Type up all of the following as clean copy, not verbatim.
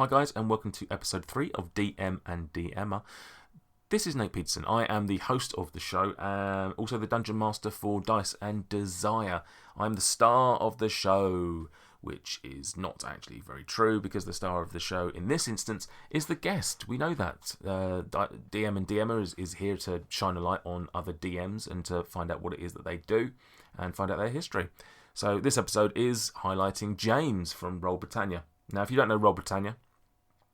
Hi guys, and welcome to episode 3 of DM and DMer. This is Nate Peterson. I am the host of the show, and also the Dungeon Master for Dice and Desire. I'm the star of the show, which is not actually very true, because the star of the show in this instance is the guest. We know that. DM and DMer is here to shine a light on other DMs and to find out what it is that they do and find out their history. So this episode is highlighting James from Roll Britannia. Now, if you don't know Roll Britannia,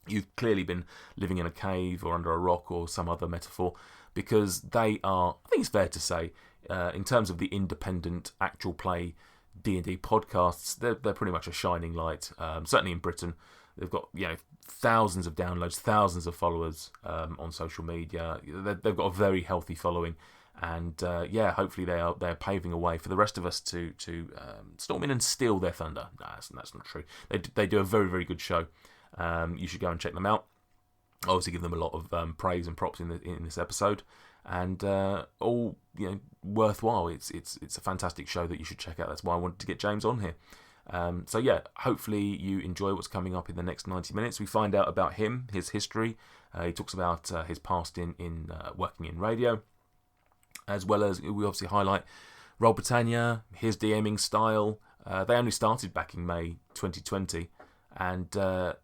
you've clearly been living in a cave or under a rock or some other metaphor, because they are, I think it's fair to say, in terms of the independent actual play D&D podcasts, they're pretty much a shining light. Certainly in Britain, they've got thousands of downloads, thousands of followers on social media. They've got a very healthy following, and hopefully they're paving a way for the rest of us to storm in and steal their thunder. No, that's not true. They do a very, very good show. You should go and check them out. I obviously give them a lot of praise and props in this episode, and all worthwhile. It's a fantastic show that you should check out. That's why I wanted to get James on here. Hopefully you enjoy what's coming up in the next 90 minutes. We find out about him, his history. He talks about his past in working in radio, as well as we obviously highlight Roll Britannia, his DMing style. They only started back in May 2020. And so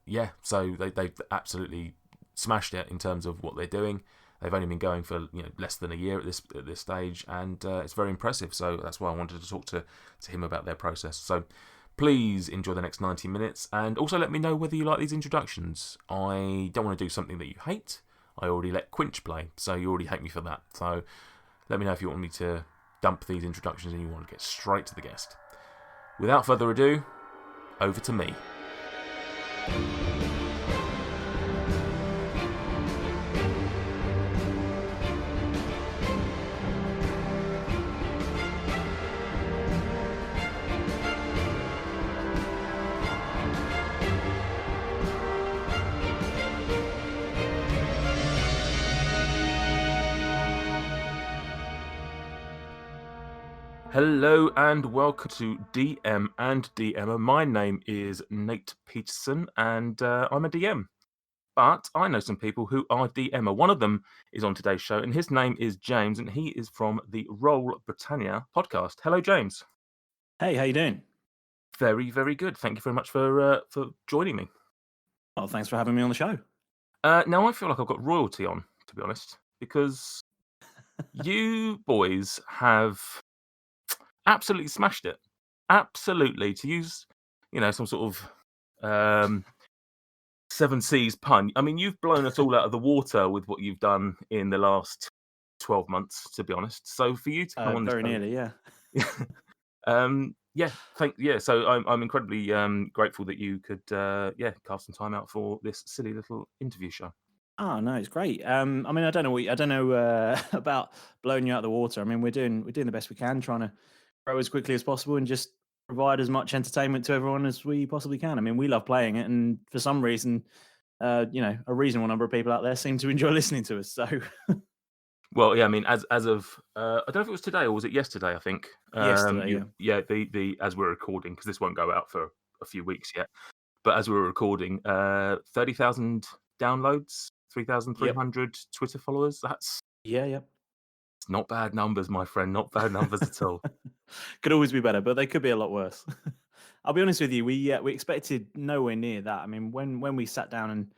they've absolutely smashed it in terms of what they're doing. They've only been going for less than a year at this stage, and it's very impressive. So that's why I wanted to talk to him about their process. So please enjoy the next 90 minutes, and also let me know whether you like these introductions. I don't want to do something that you hate. I already let Quinch play, so you already hate me for that. So let me know if you want me to dump these introductions and you want to get straight to the guest. Without further ado, over to me. Hello and welcome to DM and DMer. My name is Nate Peterson, and I'm a DM. But I know some people who are DMer. One of them is on today's show, and his name is James, and he is from the Roll Britannia podcast. Hello, James. Hey, how you doing? Very, very good. Thank you very much for joining me. Oh, thanks for having me on the show. Now I feel like I've got royalty on, to be honest, because you boys have absolutely smashed it. Absolutely. To use, some sort of Seven Seas pun. I mean, you've blown us all out of the water with what you've done in the last 12 months, to be honest. So for you to come on the very show, nearly, yeah. So I'm incredibly grateful that you could carve some time out for this silly little interview show. Oh no, it's great. I mean, I don't know about blowing you out of the water. I mean, we're doing the best we can, trying to grow as quickly as possible and just provide as much entertainment to everyone as we possibly can. I mean, we love playing it, and for some reason, a reasonable number of people out there seem to enjoy listening to us. So, well, yeah, I mean, as of I don't know if it was today or was it yesterday. I think yesterday, the as we're recording, because this won't go out for a few weeks yet, but as we're recording, 30,000 downloads, 3,300 Twitter followers. That's It's not bad numbers, my friend. Not bad numbers at all. Could always be better, but they could be a lot worse. I'll be honest with you. We expected nowhere near that. I mean, when we sat down, and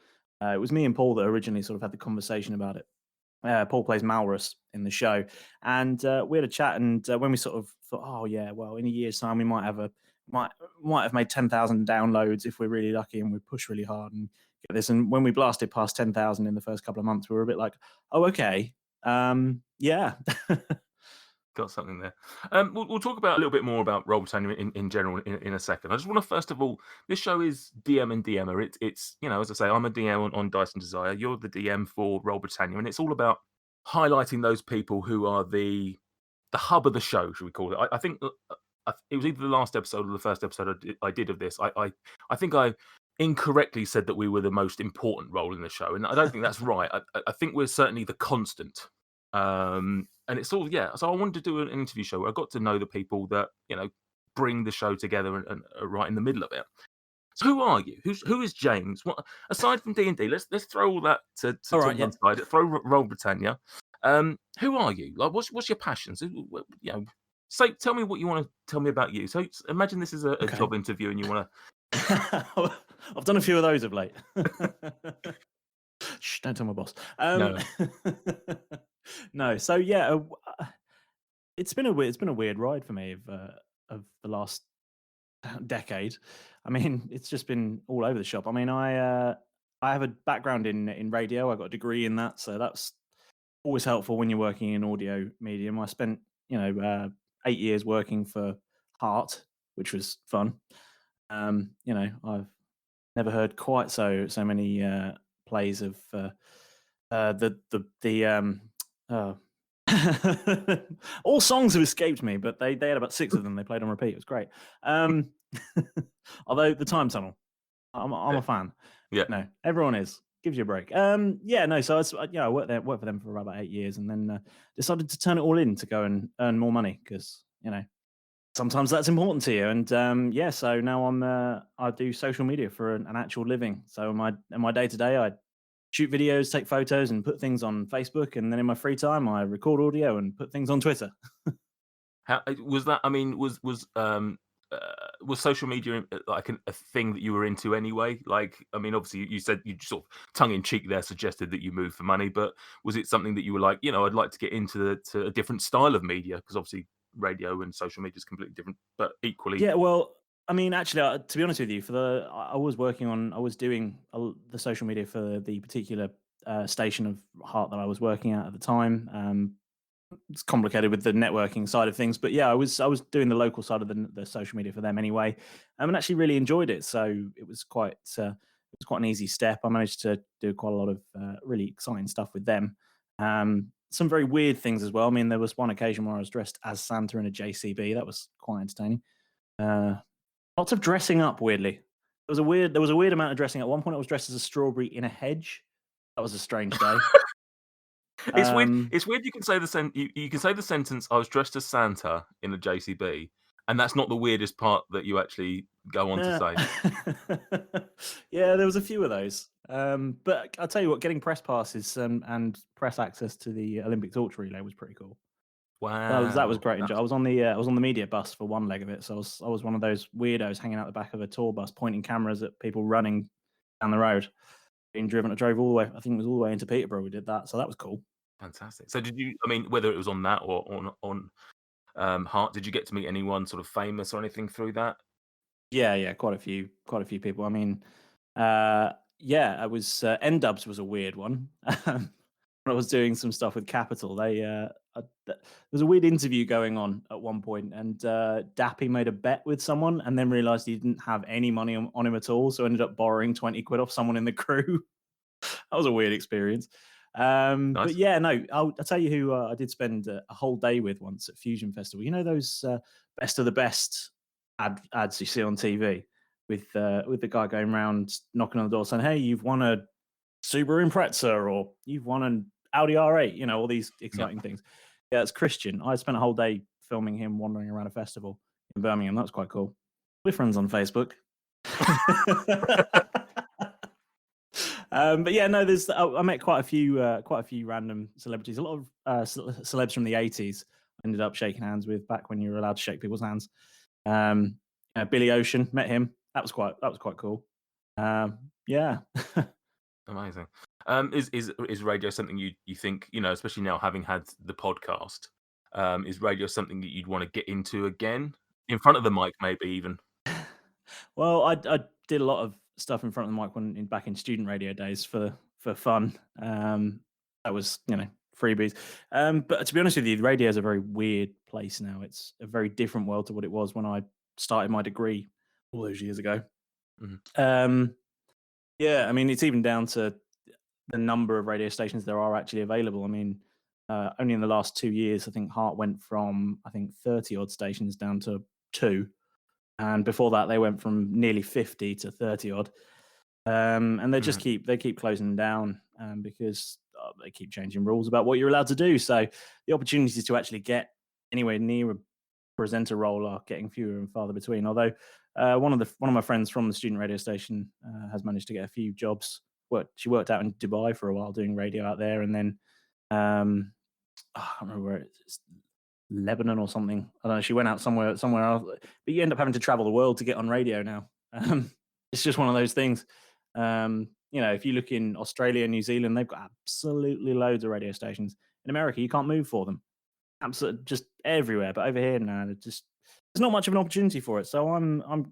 it was me and Paul that originally sort of had the conversation about it. Paul plays Malrus in the show, and we had a chat. And when we sort of thought, oh yeah, well, in a year's time we might have made 10,000 downloads if we're really lucky and we push really hard and get this. And when we blasted past 10,000 in the first couple of months, we were a bit like, oh okay, yeah. Got something there. We'll talk about a little bit more about Roll Britannia in general in a second. I just want to, first of all, this show is DM and DMer. It's as I say, I'm a DM on Dice and Desire. You're the DM for Roll Britannia, and it's all about highlighting those people who are the hub of the show, should we call it? I think it was either the last episode or the first episode I did of this. I think I incorrectly said that we were the most important role in the show, and I don't think that's right. I think we're certainly the constant. And it's all, so I wanted to do an interview show where I got to know the people that, bring the show together and are right in the middle of it. So who are you? Who is James? What aside from D&D? Let's throw all that All to right, one yeah. side. Throw Roll Britannia. Who are you? Like, what's your passions? You know, say tell me what you want to tell me about you. So imagine this is a Okay. job interview, and you want I've done a few of those of late. Shh, don't tell my boss. to. No. No, so yeah, it's been a weird ride for me of the last decade. I mean, it's just been all over the shop. I mean, I have a background in radio. I got a degree in that, so that's always helpful when you're working in audio medium. I spent, 8 years working for Heart, which was fun. I've never heard quite so many plays of the uh, all songs have escaped me, but they had about six of them. They played on repeat. It was great. Um, although the Time Tunnel, I'm Yeah. a fan. Yeah. No, everyone is. Gives you a break. Yeah, no. So I worked for them for about 8 years, and then decided to turn it all in to go and earn more money because sometimes that's important to you. And yeah, so now I do social media for an actual living. So in my day to day, I shoot videos, take photos, and put things on Facebook. And then in my free time, I record audio and put things on Twitter. How was that? I mean, was social media like a thing that you were into anyway? Like, I mean, obviously, you said you sort of tongue in cheek there suggested that you moved for money, but was it something that you were like, I'd like to get into to a different style of media because obviously radio and social media is completely different, but equally, Yeah, well, I mean, actually, to be honest with you, I was doing the social media for the particular station of Heart that I was working at the time. It's complicated with the networking side of things, but yeah, I was doing the local side of the social media for them anyway, and actually really enjoyed it. So it was quite an easy step. I managed to do quite a lot of really exciting stuff with them. Some very weird things as well. I mean, there was one occasion where I was dressed as Santa in a JCB. That was quite entertaining. Uh, Lots of dressing up. Weirdly, there was a weird amount of dressing. At one point, I was dressed as a strawberry in a hedge. That was a strange day. it's weird. Um, It's weird. You can say you can say the sentence, "I was dressed as Santa in a JCB," and that's not the weirdest part that you actually go on to Yeah. say. Yeah, there was a few of those. But I'll tell you what, getting press passes and press access to the Olympic torch relay was pretty cool. That was Wow, great. Enjoy. that's I was on the media bus for one leg of it, so I was one of those weirdos hanging out the back of a tour bus, pointing cameras at people running down the road, being driven. I drove all the way. I think it was all the way into Peterborough. We did that, so that was cool. fantastic. So did you? I mean, whether it was on that or on Heart, did you get to meet anyone sort of famous or anything through that? Yeah, yeah, quite a few people. I mean, yeah, I was N-Dubs was a weird one. When I was doing some stuff with Capital, there was a weird interview going on at one point, and Dappy made a bet with someone, and then realised he didn't have any money on him at all, so ended up borrowing 20 quid off someone in the crew. That was a weird experience. But Nice. yeah, no, I'll tell you who I did spend a whole day with once at Fusion Festival. You know those best of the best ads you see on TV with the guy going around knocking on the door saying, "Hey, you've won a Subaru Impreza or you've won an Audi R8." All these Yeah. exciting things. Yeah, it's Christian. I spent a whole day filming him wandering around a festival in Birmingham. That was quite cool. We're friends on Facebook. But yeah, no, I met quite a few random celebrities. A lot of celebs from the '80s. Ended up shaking hands with back when you were allowed to shake people's hands. Um, Billy Ocean, met him. That was quite cool. Yeah. Amazing. Is radio something you think, especially now having had the podcast, is radio something that you'd want to get into again? In front of the mic, maybe even. Well, I did a lot of stuff in front of the mic back in student radio days for fun. That was freebies. But to be honest with you, radio is a very weird place now. It's a very different world to what it was when I started my degree all those years ago. Mhm. Um, yeah, I mean it's even down to the number of radio stations there are actually available. I mean, only in the last 2 years, I think Heart went from 30 odd stations down to two, and before that they went from nearly 50 to 30 odd. And Mhm. they keep closing down because they keep changing rules about what you're allowed to do. So the opportunities to actually get anywhere near a presenter role are getting fewer and farther between. Although One of my friends from the student radio station has managed to get a few jobs. She worked out in Dubai for a while doing radio out there, and then I can't remember where it's Lebanon or something. I don't know. She went out somewhere else, but you end up having to travel the world to get on radio now. It's just one of those things. If you look in Australia, New Zealand, they've got absolutely loads of radio stations. In America, you can't move for them. Absolutely, just everywhere. But over here now, there's not much of an opportunity for it. So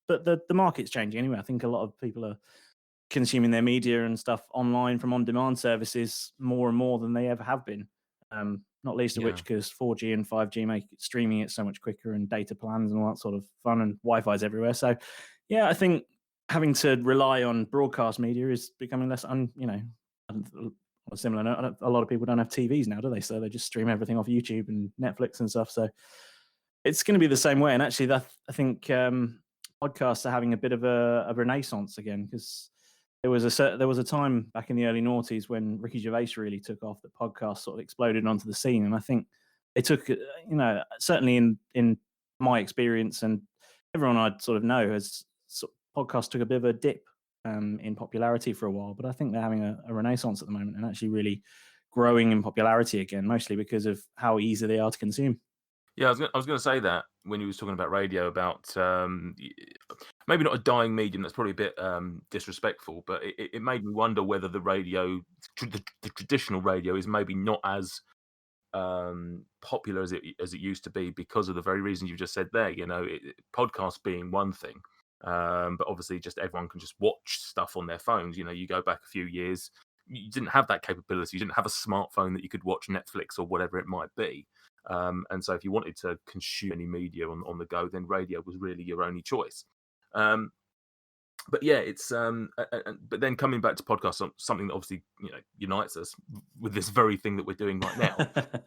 but the market's changing anyway. I think a lot of people are consuming their media and stuff online from on-demand services more and more than they ever have been. Not least of Yeah. which because 4G and 5G make streaming it so much quicker, and data plans and all that sort of fun, and Wi-Fi's everywhere. So, yeah, I think having to rely on broadcast media is becoming less. On a similar note, a lot of people don't have TVs now, do they? So they just stream everything off YouTube and Netflix and stuff. So it's going to be the same way. And actually, I think podcasts are having a bit of a renaissance again, because there was a time back in the early noughties when Ricky Gervais really took off, that podcasts sort of exploded onto the scene. And I think it took, certainly in my experience, and everyone I sort of know has podcasts took a bit of a dip in popularity for a while, but I think they're having a renaissance at the moment and actually really growing in popularity again, mostly because of how easy they are to consume. Yeah, I was going to say that when you was talking about radio, about maybe not a dying medium. That's probably a bit disrespectful, but it made me wonder whether the radio, the traditional radio, is maybe not as popular as it used to be, because of the very reasons you just said there. Podcasts being one thing, but obviously just everyone can just watch stuff on their phones. You go back a few years, you didn't have that capability. You didn't have a smartphone that you could watch Netflix or whatever it might be. And so if you wanted to consume any media on the go, then radio was really your only choice. But yeah, it's but then coming back to podcasts, something that obviously unites us with this very thing that we're doing right now.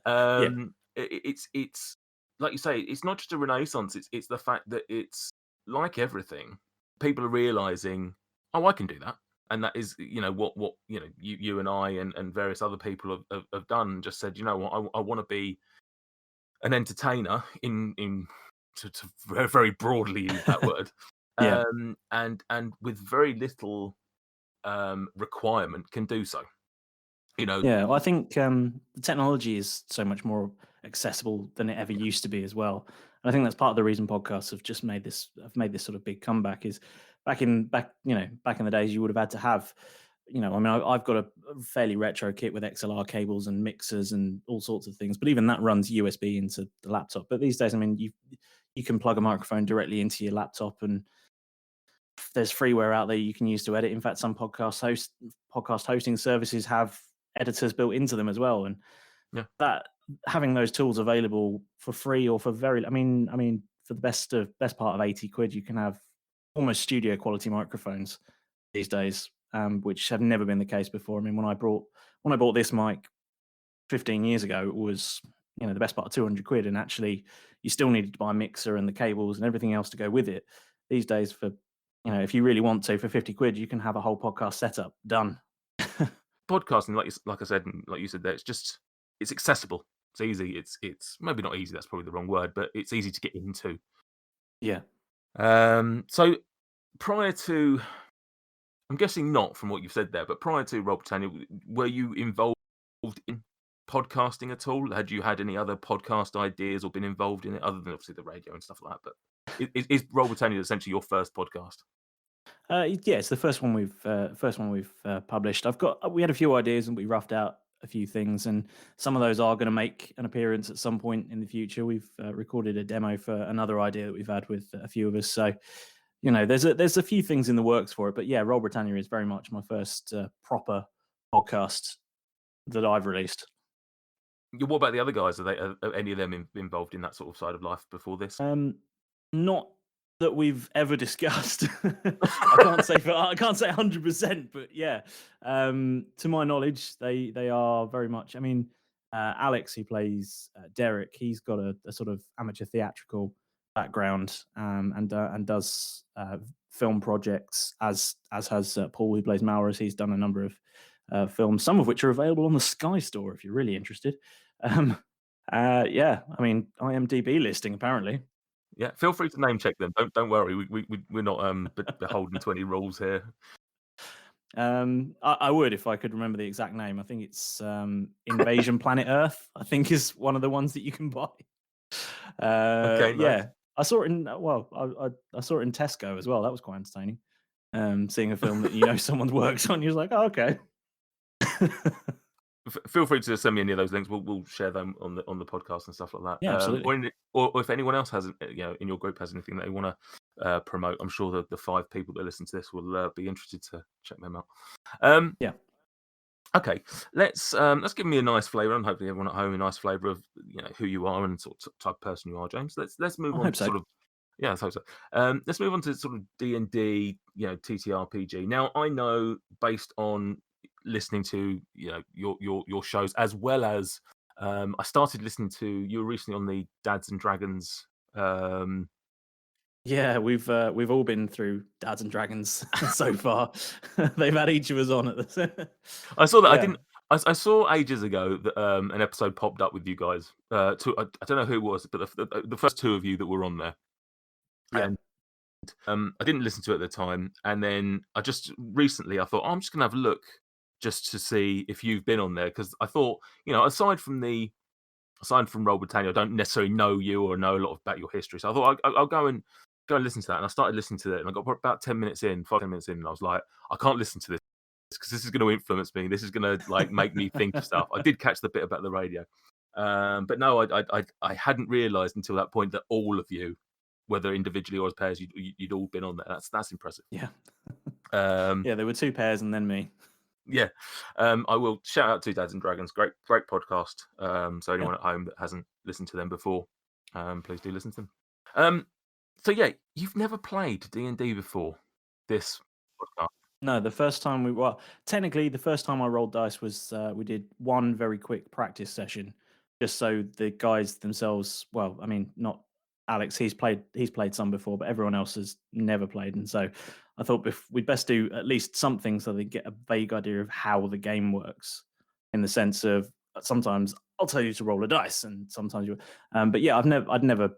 Yeah. It's like you say, it's not just a renaissance. It's the fact that it's like everything. People are realizing, oh, I can do that. And that is, what you and I and various other people have done. Just said, what, I want to be an entertainer to very, very broadly use that word, Yeah. and with very little requirement can do so. Yeah, well, I think the technology is so much more accessible than it ever used to be as well. And I think that's part of the reason podcasts have made this sort of big comeback. Is back in the days, you would have had to have, I've got a fairly retro kit with XLR cables and mixers and all sorts of things, but even that runs USB into the laptop. But these days, I mean, you can plug a microphone directly into your laptop, and there's freeware out there you can use to edit. In fact, some podcast hosting services have editors built into them as well, and Yeah. that having those tools available for free or for very, I mean, for the best part of 80 quid, you can have almost studio quality microphones these days, which have never been the case before. I mean, when I bought this mic 15 years ago, it was the best part of 200 quid, and actually you still needed to buy a mixer and the cables and everything else to go with it. These days, for if you really want to, for 50 quid, you can have a whole podcast setup done. Podcasting, like I said, and like you said there, it's accessible. It's easy. It's maybe not easy. That's probably the wrong word, but it's easy to get into. Yeah. So prior to, I'm guessing not from what you've said there, but prior to Roll Britannia, were you involved in podcasting at all? Had you had any other podcast ideas or been involved in it, other than obviously the radio and stuff like that? But is Roll Britannia essentially your first podcast? Yeah, it's the first one we've published. We had a few ideas and we roughed out a few things, and some of those are going to make an appearance at some point in the future. We've recorded a demo for another idea that we've had with a few of us. So, there's a few things in the works for it. But yeah, Roll Britannia is very much my first proper podcast that I've released. What about the other guys? Are any of them involved in that sort of side of life before this? Not that we've ever discussed. I can't say 100%, but yeah, to my knowledge, they are very much. I mean, Alex, who plays Derek, he's got a sort of amateur theatrical background, and does film projects, as has Paul, who plays Maurus. He's done a number of films, some of which are available on the Sky Store if you're really interested. Yeah, I mean, IMDb listing apparently. Yeah, feel free to name check them. Don't worry. We're not beholden to any rules here. I would if I could remember the exact name. I think it's Invasion Planet Earth. I think is one of the ones that you can buy. Okay, nice. Yeah, I saw it in I saw it in Tesco as well. That was quite entertaining. Seeing a film that someone's works on, you're like, oh, okay. Feel free to send me any of those links. We'll share them on the podcast and stuff like that. Yeah, absolutely. Or if anyone else has, in your group has anything that they want to promote, I'm sure the 5 people that listen to this will be interested to check them out. Yeah. Okay, let's give me a nice flavour, and hopefully everyone at home a nice flavour of who you are and sort of type of person you are, James. Let's move I on hope to so. sort of I hope so. Let's move on to sort of D&D, TTRPG. Now I know based on listening to your shows as well as I started listening to you were recently on the Dads and Dragons. Yeah, we've all been through Dads and Dragons so far. They've had each of us on at the. I saw that. Yeah. I saw ages ago that an episode popped up with you guys. I don't know who it was, but the first 2 of you that were on there. Yeah. And I didn't listen to it at the time, and then I just recently I thought, I'm just gonna have a look just to see if you've been on there, because I thought, aside from Roll Britannia, I don't necessarily know you or know a lot about your history. So I thought I'll go and listen to that, and I started listening to it, and I got about 10 minutes in, 5 minutes in, and I was like, I can't listen to this because this is going to influence me. This is going to like make me think of stuff. I did catch the bit about the radio, but no, I hadn't realised until that point that all of you, whether individually or as pairs, you'd all been on there. That's impressive. Yeah. Yeah, there were 2 pairs and then me. Yeah, I will shout out to Dads and Dragons. Great podcast. So anyone at home that hasn't listened to them before, please do listen to them. So yeah, you've never played D&D before this podcast. No, the first time technically the first time I rolled dice was we did one very quick practice session, just so the guys themselves. Well, I mean, not Alex. He's played some before, but everyone else has never played, and so I thought we'd best do at least something so they get a vague idea of how the game works, in the sense of sometimes I'll tell you to roll a dice, and sometimes you. But yeah, I'd never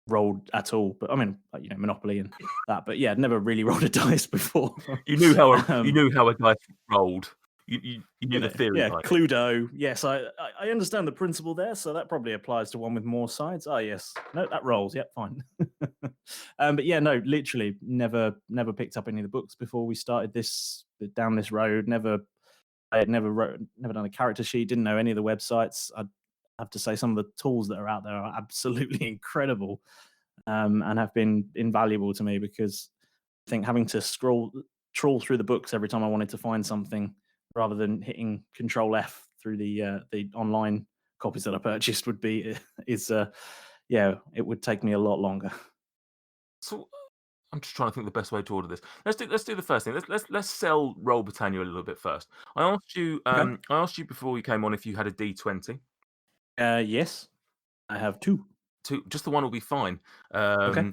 rolled at all, but I mean, Monopoly and that. But yeah, I'd never really rolled a dice before. You knew how a dice rolled. You knew the theory. Yeah, behind it. Cluedo. Yes, I understand the principle there, so that probably applies to one with more sides. Oh yes, no, that rolls. Yep, fine. But yeah, no, literally never picked up any of the books before we started down this road. I had never done a character sheet. Didn't know any of the websites. I'd have to say some of the tools that are out there are absolutely incredible, and have been invaluable to me, because I think having to trawl through the books every time I wanted to find something, rather than hitting Control F through the online copies that I purchased, it would take me a lot longer. So I'm just trying to think the best way to order this. Let's do the first thing. Let's sell Roll Britannia a little bit first. I asked you Okay. I asked you before you came on if you had a D20. Yes, I have 2. Just the one will be fine. Okay.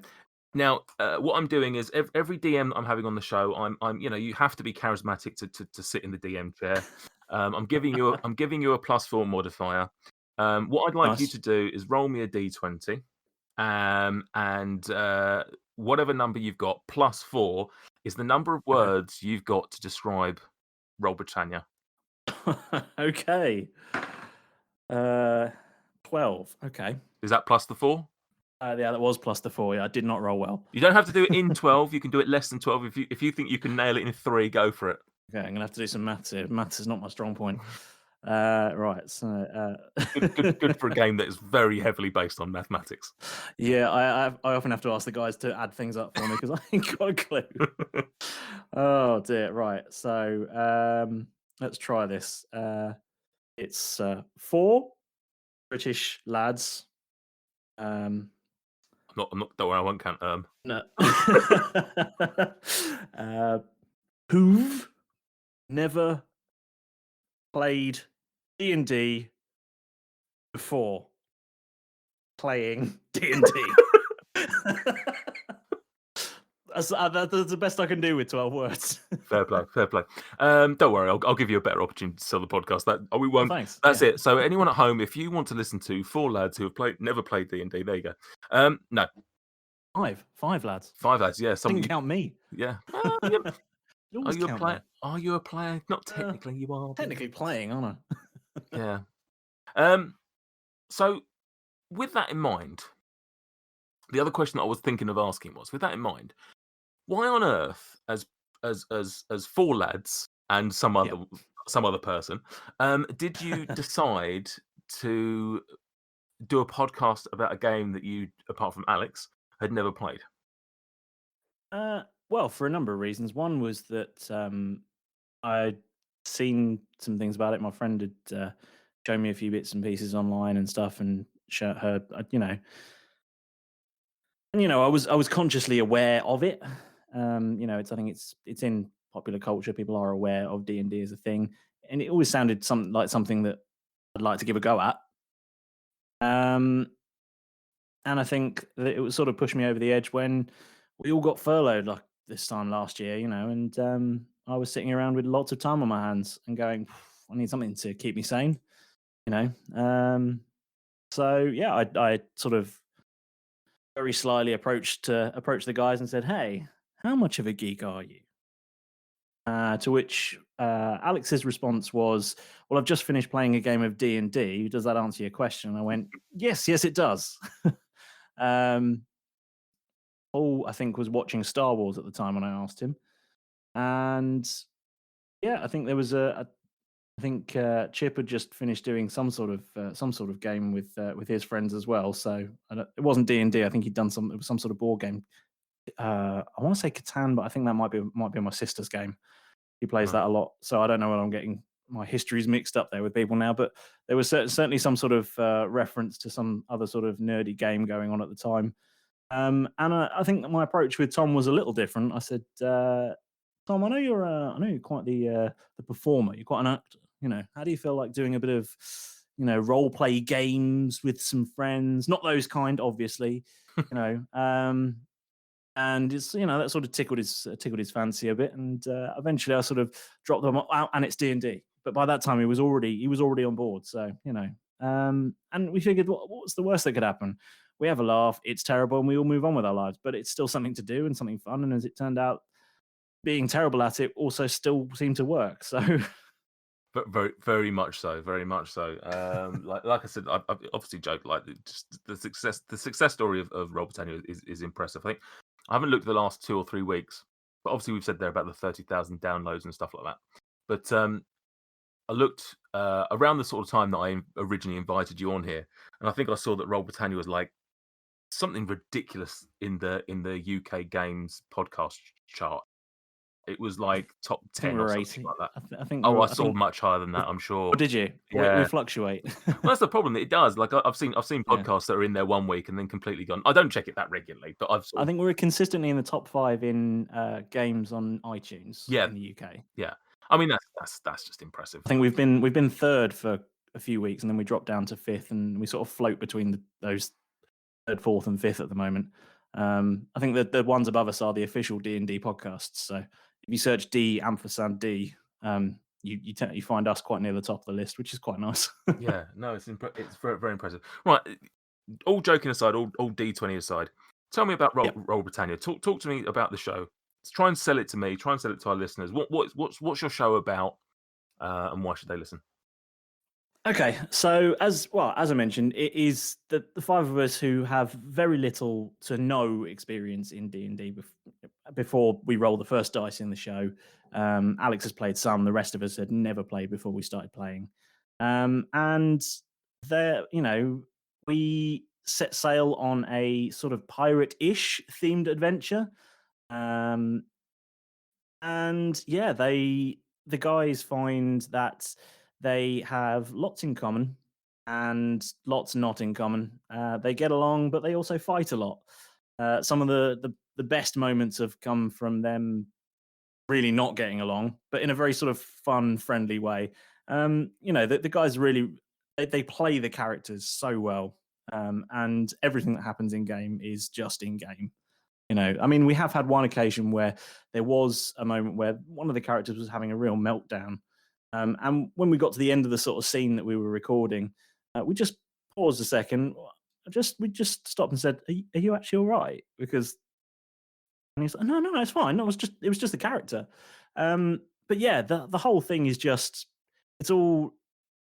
Now, what I'm doing is every DM that I'm having on the show, I'm you have to be charismatic to sit in the DM chair. I'm giving you a +4 modifier. What I'd like you Nice. to do is roll me a D20, and whatever number you've got +4 is the number of Okay. words you've got to describe Roll Britannia. Okay. 12. Okay. Is that plus the 4? Yeah, that was plus the 4. Yeah, I did not roll well. You don't have to do it in 12. You can do it less than 12. If you think you can nail it in 3, go for it. Okay, I'm gonna have to do some maths here. Maths is not my strong point. Right. So. Good for a game that is very heavily based on mathematics. Yeah, I often have to ask the guys to add things up for me because I ain't got a clue. Oh dear. Right. So let's try this. It's 4 British lads. I'm not. Don't worry, I won't count. No. Who've never played D&D before playing D&D. That's the best I can do with 12 words. Fair play. Don't worry, I'll give you a better opportunity to sell the podcast. We won't. Thanks. That's Yeah. it. So anyone at home, if you want to listen to 4 lads who have never played D&D, there you go. No, Five lads. 5 lads, yeah. Didn't count me. Yeah. You Are always you a count me. player? Are you a player? Not Uh, technically, you are. But technically playing, aren't I? yeah. Um. So with that in mind, the other question that I was thinking of asking was, with that in mind, why on earth, as 4 lads and Yep. some other person, did you decide to do a podcast about a game that you, apart from Alex, had never played? Well, for a number of reasons. One was that I'd seen some things about it. My friend had shown me a few bits and pieces online and stuff, and her, I was consciously aware of it. I think it's in popular culture. People are aware of D&D as a thing, and it always sounded something that I'd like to give a go at. Um, and I think that it was sort of pushed me over the edge when we all got furloughed like this time last year, and I was sitting around with lots of time on my hands and going, I need something to keep me sane, you know. So yeah, I sort of very slyly approached the guys and said, "Hey, how much of a geek are you?" To which Alex's response was, "Well, I've just finished playing a game of D&D. Does that answer your question?" And I went, "Yes, yes, it does." um, Paul, I think, was watching Star Wars at the time when I asked him, and yeah, I think there was I think Chip had just finished doing some sort of game with his friends as well. So it wasn't D&D. I think he'd done some sort of board game. I want to say Catan, but I think that might be my sister's game. He plays Right. that a lot, so I don't know whether I'm getting my histories mixed up there with people now. But there was certainly some sort of reference to some other sort of nerdy game going on at the time. And I think that my approach with Tom was a little different. I said, "Tom, I know you're quite the performer. You're quite an actor. How do you feel like doing a bit of, role play games with some friends? Not those kind, obviously, you know." And it's that sort of tickled his fancy a bit, and eventually I sort of dropped them out, and it's D&D. But by that time he was already on board, so and we figured, what's the worst that could happen? We have a laugh, it's terrible, and we all move on with our lives, but it's still something to do and something fun. And as it turned out, being terrible at it also still seemed to work. So But very, very much so, very much so. Like I said, I've obviously joked. Like, just the success story of Roll Britannia is impressive. I think I haven't looked at the last 2 or 3 weeks, but obviously we've said there about the 30,000 downloads and stuff like that. But I looked around the sort of time that I originally invited you on here, and I think I saw that Roll Britannia was like something ridiculous in the UK games podcast chart. It was like top I think 10 we or were something 80. like that. I think we Oh, I were. I saw think. much higher than that, I'm Or sure. did you? We Yeah. fluctuate. Well, that's the problem. It does. Like I've seen Yeah. podcasts that are in there one week and then completely gone. I don't check it that regularly, but I've sort I of think we were consistently in the top 5 in games on iTunes yeah, in the UK. yeah. I mean that's just impressive. I think we've been third for a few weeks, and then we dropped down to fifth, and we sort of float between those third, fourth, and fifth at the moment. I think that the ones above us are the official D&D podcasts. So if you search D, you find us quite near the top of the list, which is quite nice. Yeah, no, it's very, very impressive. Right, all joking aside, all D20 aside, tell me about Yep. Roll Britannia. Talk to me about the show. Try and sell it to me. Try and sell it to our listeners. What's your show about, and why should they listen? Okay, so as I mentioned, it is the five of us who have very little to no experience in D&D before we roll the first dice in the show. Alex has played some; the rest of us had never played before we started playing, and there, we set sail on a sort of pirate-ish themed adventure. Um, and yeah, the guys find that they have lots in common and lots not in common. They get along, but they also fight a lot. Some of the best moments have come from them really not getting along, but in a very sort of fun, friendly way. The guys really they play the characters so well, and everything that happens in game is just in game. I mean, we have had one occasion where there was a moment where one of the characters was having a real meltdown. And when we got to the end of the sort of scene that we were recording, we just paused a second. we just stopped and said, are you actually all right? Because and he's like, no, no, no, it's fine. No, it was just a character. But yeah, the whole thing is just it's all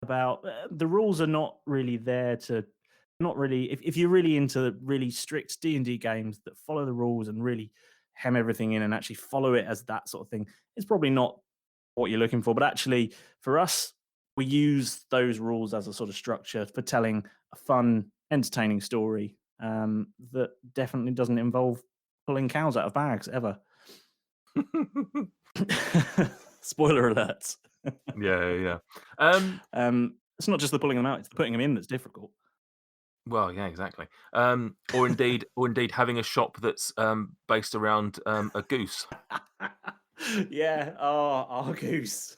about the rules are not really there to not really if you're really into really strict D&D games that follow the rules and really hem everything in and actually follow it as that sort of thing, it's probably not what you're looking for. But actually, for us, we use those rules as a sort of structure for telling a fun, entertaining story that definitely doesn't involve pulling cows out of bags ever. Spoiler alert. Yeah, yeah. It's not just the pulling them out; it's the putting them in that's difficult. Well, yeah, exactly. Or indeed having a shop that's based around a goose. Yeah. Oh, Argoose.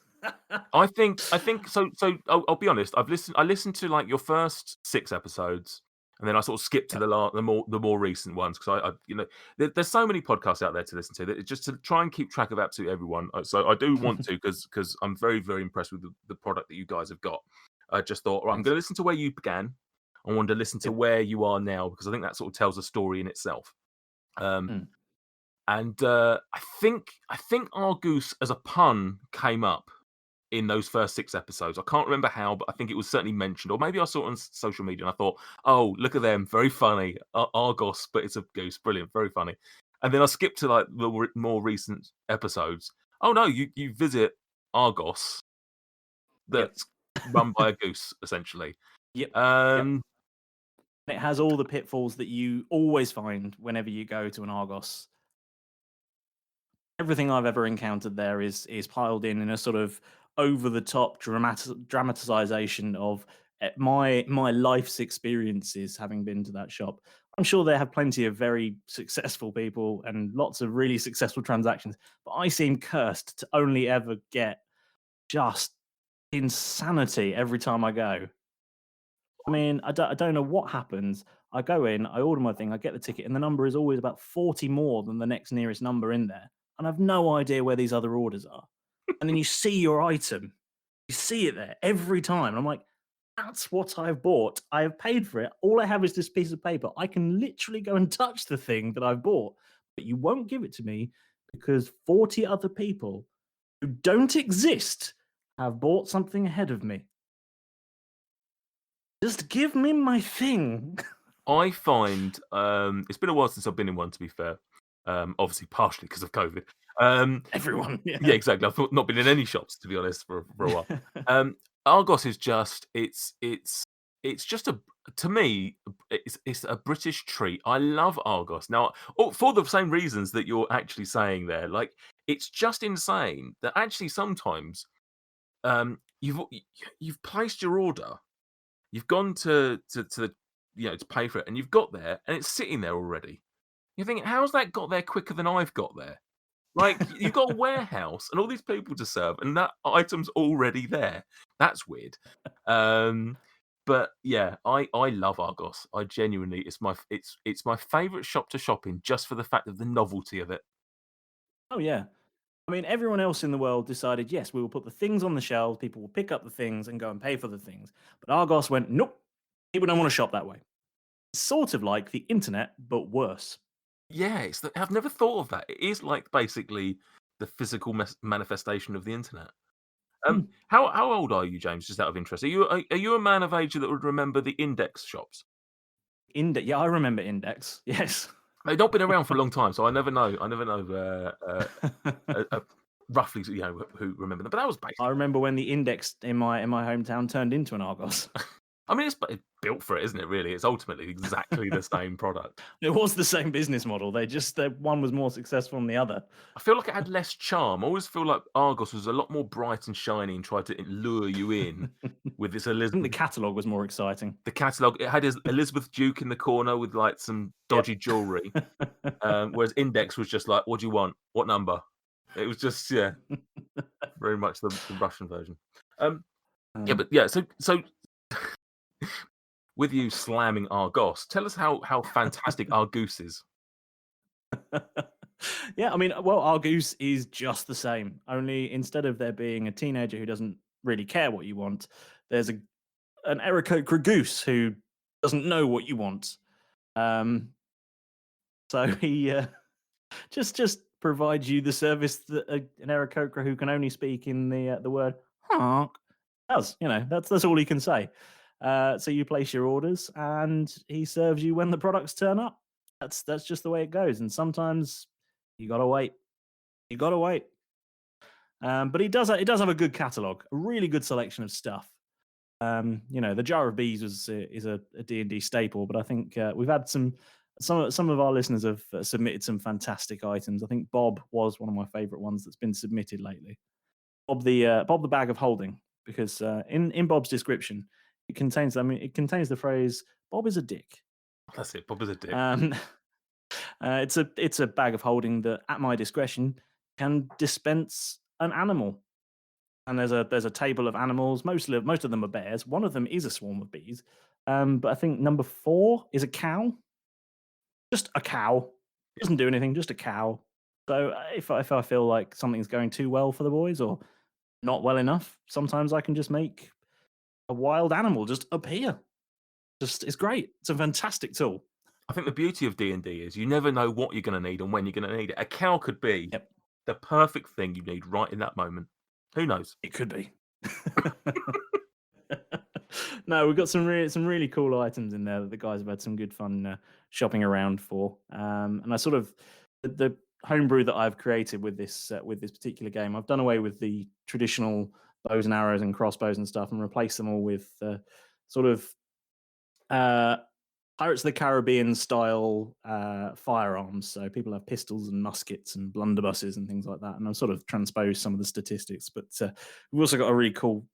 I think so. So I'll be honest. I listened to like your first 6 episodes, and then I sort of skipped to Yep. the more recent ones because there's so many podcasts out there to listen to that just to try and keep track of absolutely everyone. So I do want to because I'm very impressed with the product that you guys have got. I just thought, right, I'm going Thanks. to listen to where you began. I want to listen to Yep. where you are now because I think that sort of tells a story in itself. Um, Mm. and I think Argoose as a pun came up in those first 6 episodes. I can't remember how, but I think it was certainly mentioned, or maybe I saw it on social media and I thought, "Oh, look at them, very funny, Argos, but it's a goose, brilliant, very funny." And then I skipped to like the more recent episodes. Oh no, you visit Argos Yep. that's run by a goose, essentially. Yep. Yep. Um, It has all the pitfalls that you always find whenever you go to an Argos. Everything I've ever encountered there is piled in a sort of over the top dramatization of my life's experiences having been to that shop. I'm sure they have plenty of very successful people and lots of really successful transactions, but I seem cursed to only ever get just insanity every time I go. I mean, I don't know what happens. I go in, I order my thing, I get the ticket, and the number is always about 40 more than the next nearest number in there. And I've no idea where these other orders are. And then you see your item, you see it there every time. And I'm like, that's what I've bought. I have paid for it. All I have is this piece of paper. I can literally go and touch the thing that I've bought, but you won't give it to me because 40 other people who don't exist have bought something ahead of me. Just give me my thing. I find it's been a while since I've been in one. To be fair, obviously partially because of COVID. Um, Everyone, Yeah, yeah. exactly. I've not been in any shops to be honest for a while. Argos is just it's just a to me it's a British treat. I love Argos now for the same reasons that you're actually saying there. Like it's just insane that actually sometimes um, you've you've placed your order, you've gone to the to pay for it, and you've got there and it's sitting there already. You're thinking, how's that got there quicker than I've got there? Like, you've got a warehouse and all these people to serve, and that item's already there. That's weird. Um, but yeah, I love Argos. I genuinely, it's my favorite shop to shop in just for the fact of the novelty of it. Oh, yeah. I mean, everyone else in the world decided, yes, we will put the things on the shelves, people will pick up the things and go and pay for the things. But Argos went, nope, people don't want to shop that way. It's sort of like the internet, but worse. Yeah, I've never thought of that. It is like basically the physical manifestation of the internet. Hmm. How old are you, James? Just out of interest, are you a man of age that would remember the index shops? Yeah, I remember Index. Yes. They've not been around for a long time, so I never know. I never know roughly, who remember them. But that was I basically. remember when the Index in my hometown turned into an Argos. I mean, it's built for it, isn't it? Really, it's ultimately exactly the same product. It was the same business model. One was more successful than the other. I feel like it had less charm. I always feel like Argos was a lot more bright and shiny and tried to lure you in with this I think the Elizabeth. catalog was more exciting. The catalogue it had his Elizabeth Duke in the corner with like some Yep. dodgy jewelry, whereas Index was just like, "What do you want? What number?" It was just very much the Russian version. Um, yeah, Um, but yeah, so with you slamming Argos, tell us how fantastic Argoose is. yeah, I mean, well, our goose is just the same. Only instead of there being a teenager who doesn't really care what you want, there's an Aarakocra goose who doesn't know what you want. So he just provides you the service that an Aarakocra who can only speak in the word honk does. That's all he can say. So you place your orders, and he serves you when the products turn up. That's just the way it goes. And sometimes you gotta wait. You gotta wait. But it does have a good catalog, a really good selection of stuff. The jar of bees is a D&D staple, but I think we've had some of our listeners have submitted some fantastic items. I think Bob was one of my favorite ones that's been submitted lately. Bob the bag of holding, because in Bob's description it contains the phrase "Bob is a dick." That's it. Bob is a dick. It's a bag of holding that, at my discretion, can dispense an animal. And there's a table of animals. Most of them are bears. One of them is a swarm of bees. But I think number 4 is a cow. Just a cow. Doesn't do anything. Just a cow. So if I feel like something's going too well for the boys or not well enough, sometimes I can just make a wild animal just appear. It's great. It's a fantastic tool. I think the beauty of D&D is you never know what you're going to need and when you're going to need it. A cow could be the perfect thing you need right in that moment. Who knows? It could be. No, we've got some really cool items in there that the guys have had some good fun shopping around for. And I sort of the homebrew that I've created with this particular game, I've done away with the traditional bows and arrows and crossbows and stuff and replaced them all with sort of Pirates of the Caribbean style firearms. So people have pistols and muskets and blunderbusses and things like that. And I've sort of transposed some of the statistics. But we've also got a really cool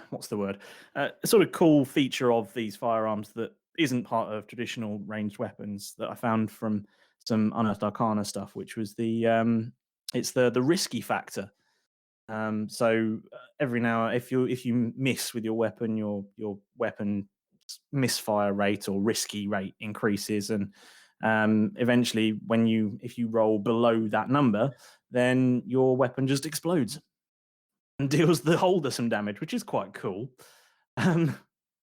what's the word? A sort of cool feature of these firearms that isn't part of traditional ranged weapons that I found from some Unearthed Arcana stuff, which was it's the risky factor. So every now, if you miss with your weapon, your weapon misfire rate or risky rate increases, and eventually, if you roll below that number, then your weapon just explodes and deals the holder some damage, which is quite cool. So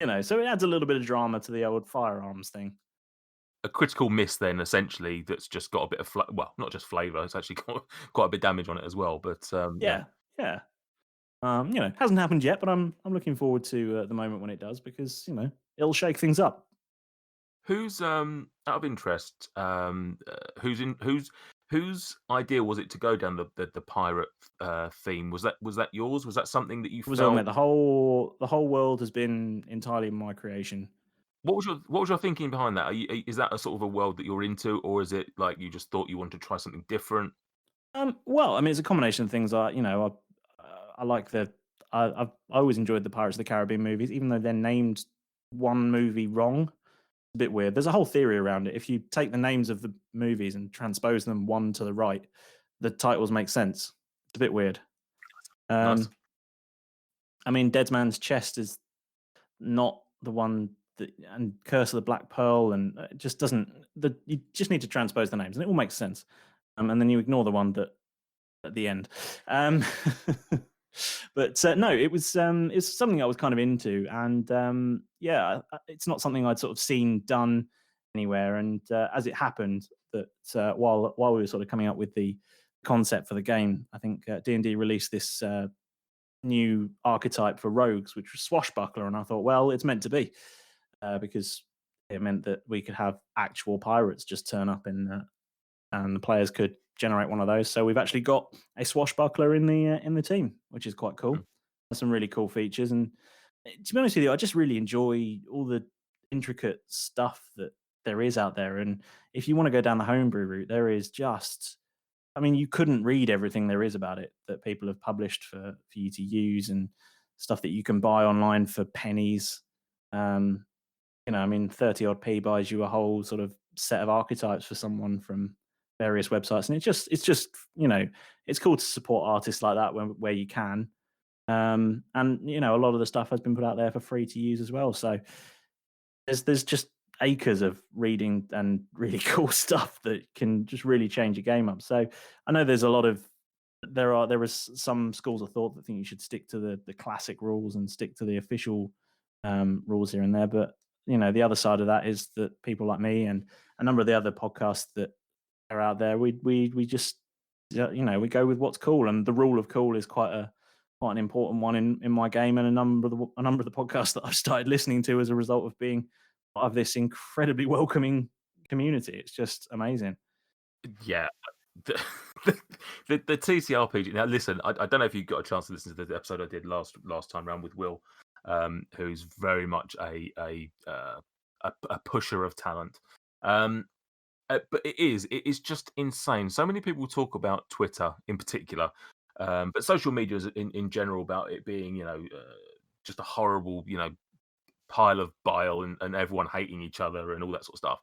it adds a little bit of drama to the old firearms thing. A critical miss, then, essentially, that's just got a bit of not just flavour. It's actually got quite a bit of damage on it as well. But yeah. Hasn't happened yet, but I'm looking forward to the moment when it does, because it'll shake things up. Who's out of interest? Whose idea was it to go down the pirate theme? Was that yours? Was that something that you It was felt? the whole world has been entirely my creation. What was your thinking behind that? Is that a sort of a world that you're into, or is it like you just thought you wanted to try something different? Well, I mean, it's a combination of things. I like I've always enjoyed the Pirates of the Caribbean movies, even though they're named one movie wrong. A bit weird. There's a whole theory around it. If you take the names of the movies and transpose them one to the right, the titles make sense. It's a bit weird. Nice. I mean, Dead Man's Chest is not the one and Curse of the Black Pearl, and it just doesn't. You just need to transpose the names, and it all makes sense. And then you ignore the one that at the end. But no, it's something I was kind of into, and it's not something I'd sort of seen done anywhere. And as it happened, that while we were sort of coming up with the concept for the game, I think D&D released this new archetype for rogues, which was swashbuckler, and I thought, well, it's meant to be, because it meant that we could have actual pirates just turn up and the players could generate one of those. So we've actually got a swashbuckler in the team, which is quite cool. There's some really cool features, and to be honest with you, I just really enjoy all the intricate stuff that there is out there. And if you want to go down the homebrew route, there is just, I mean, you couldn't read everything there is about it that people have published for you to use, and stuff that you can buy online for pennies. I mean, 30 odd p buys you a whole sort of set of archetypes for someone from various websites, and it's just it's cool to support artists like that where you can. And a lot of the stuff has been put out there for free to use as well. So there's just acres of reading and really cool stuff that can just really change a game up. So I know there's a lot of there is some schools of thought that think you should stick to the classic rules and stick to the official rules here and there. But the other side of that is that people like me and a number of the other podcasts that are out there, we just we go with what's cool, and the rule of cool is quite an important one in my game, and a number of the podcasts that I've started listening to as a result of being part of this incredibly welcoming community. It's just amazing. Yeah. The, the TTRPG. Now, listen, I don't know if you got a chance to listen to the episode I did last time round with Will, who's very much a pusher of talent. But it is just insane. So many people talk about Twitter in particular, but social media in general, about it being just a horrible pile of bile and everyone hating each other and all that sort of stuff.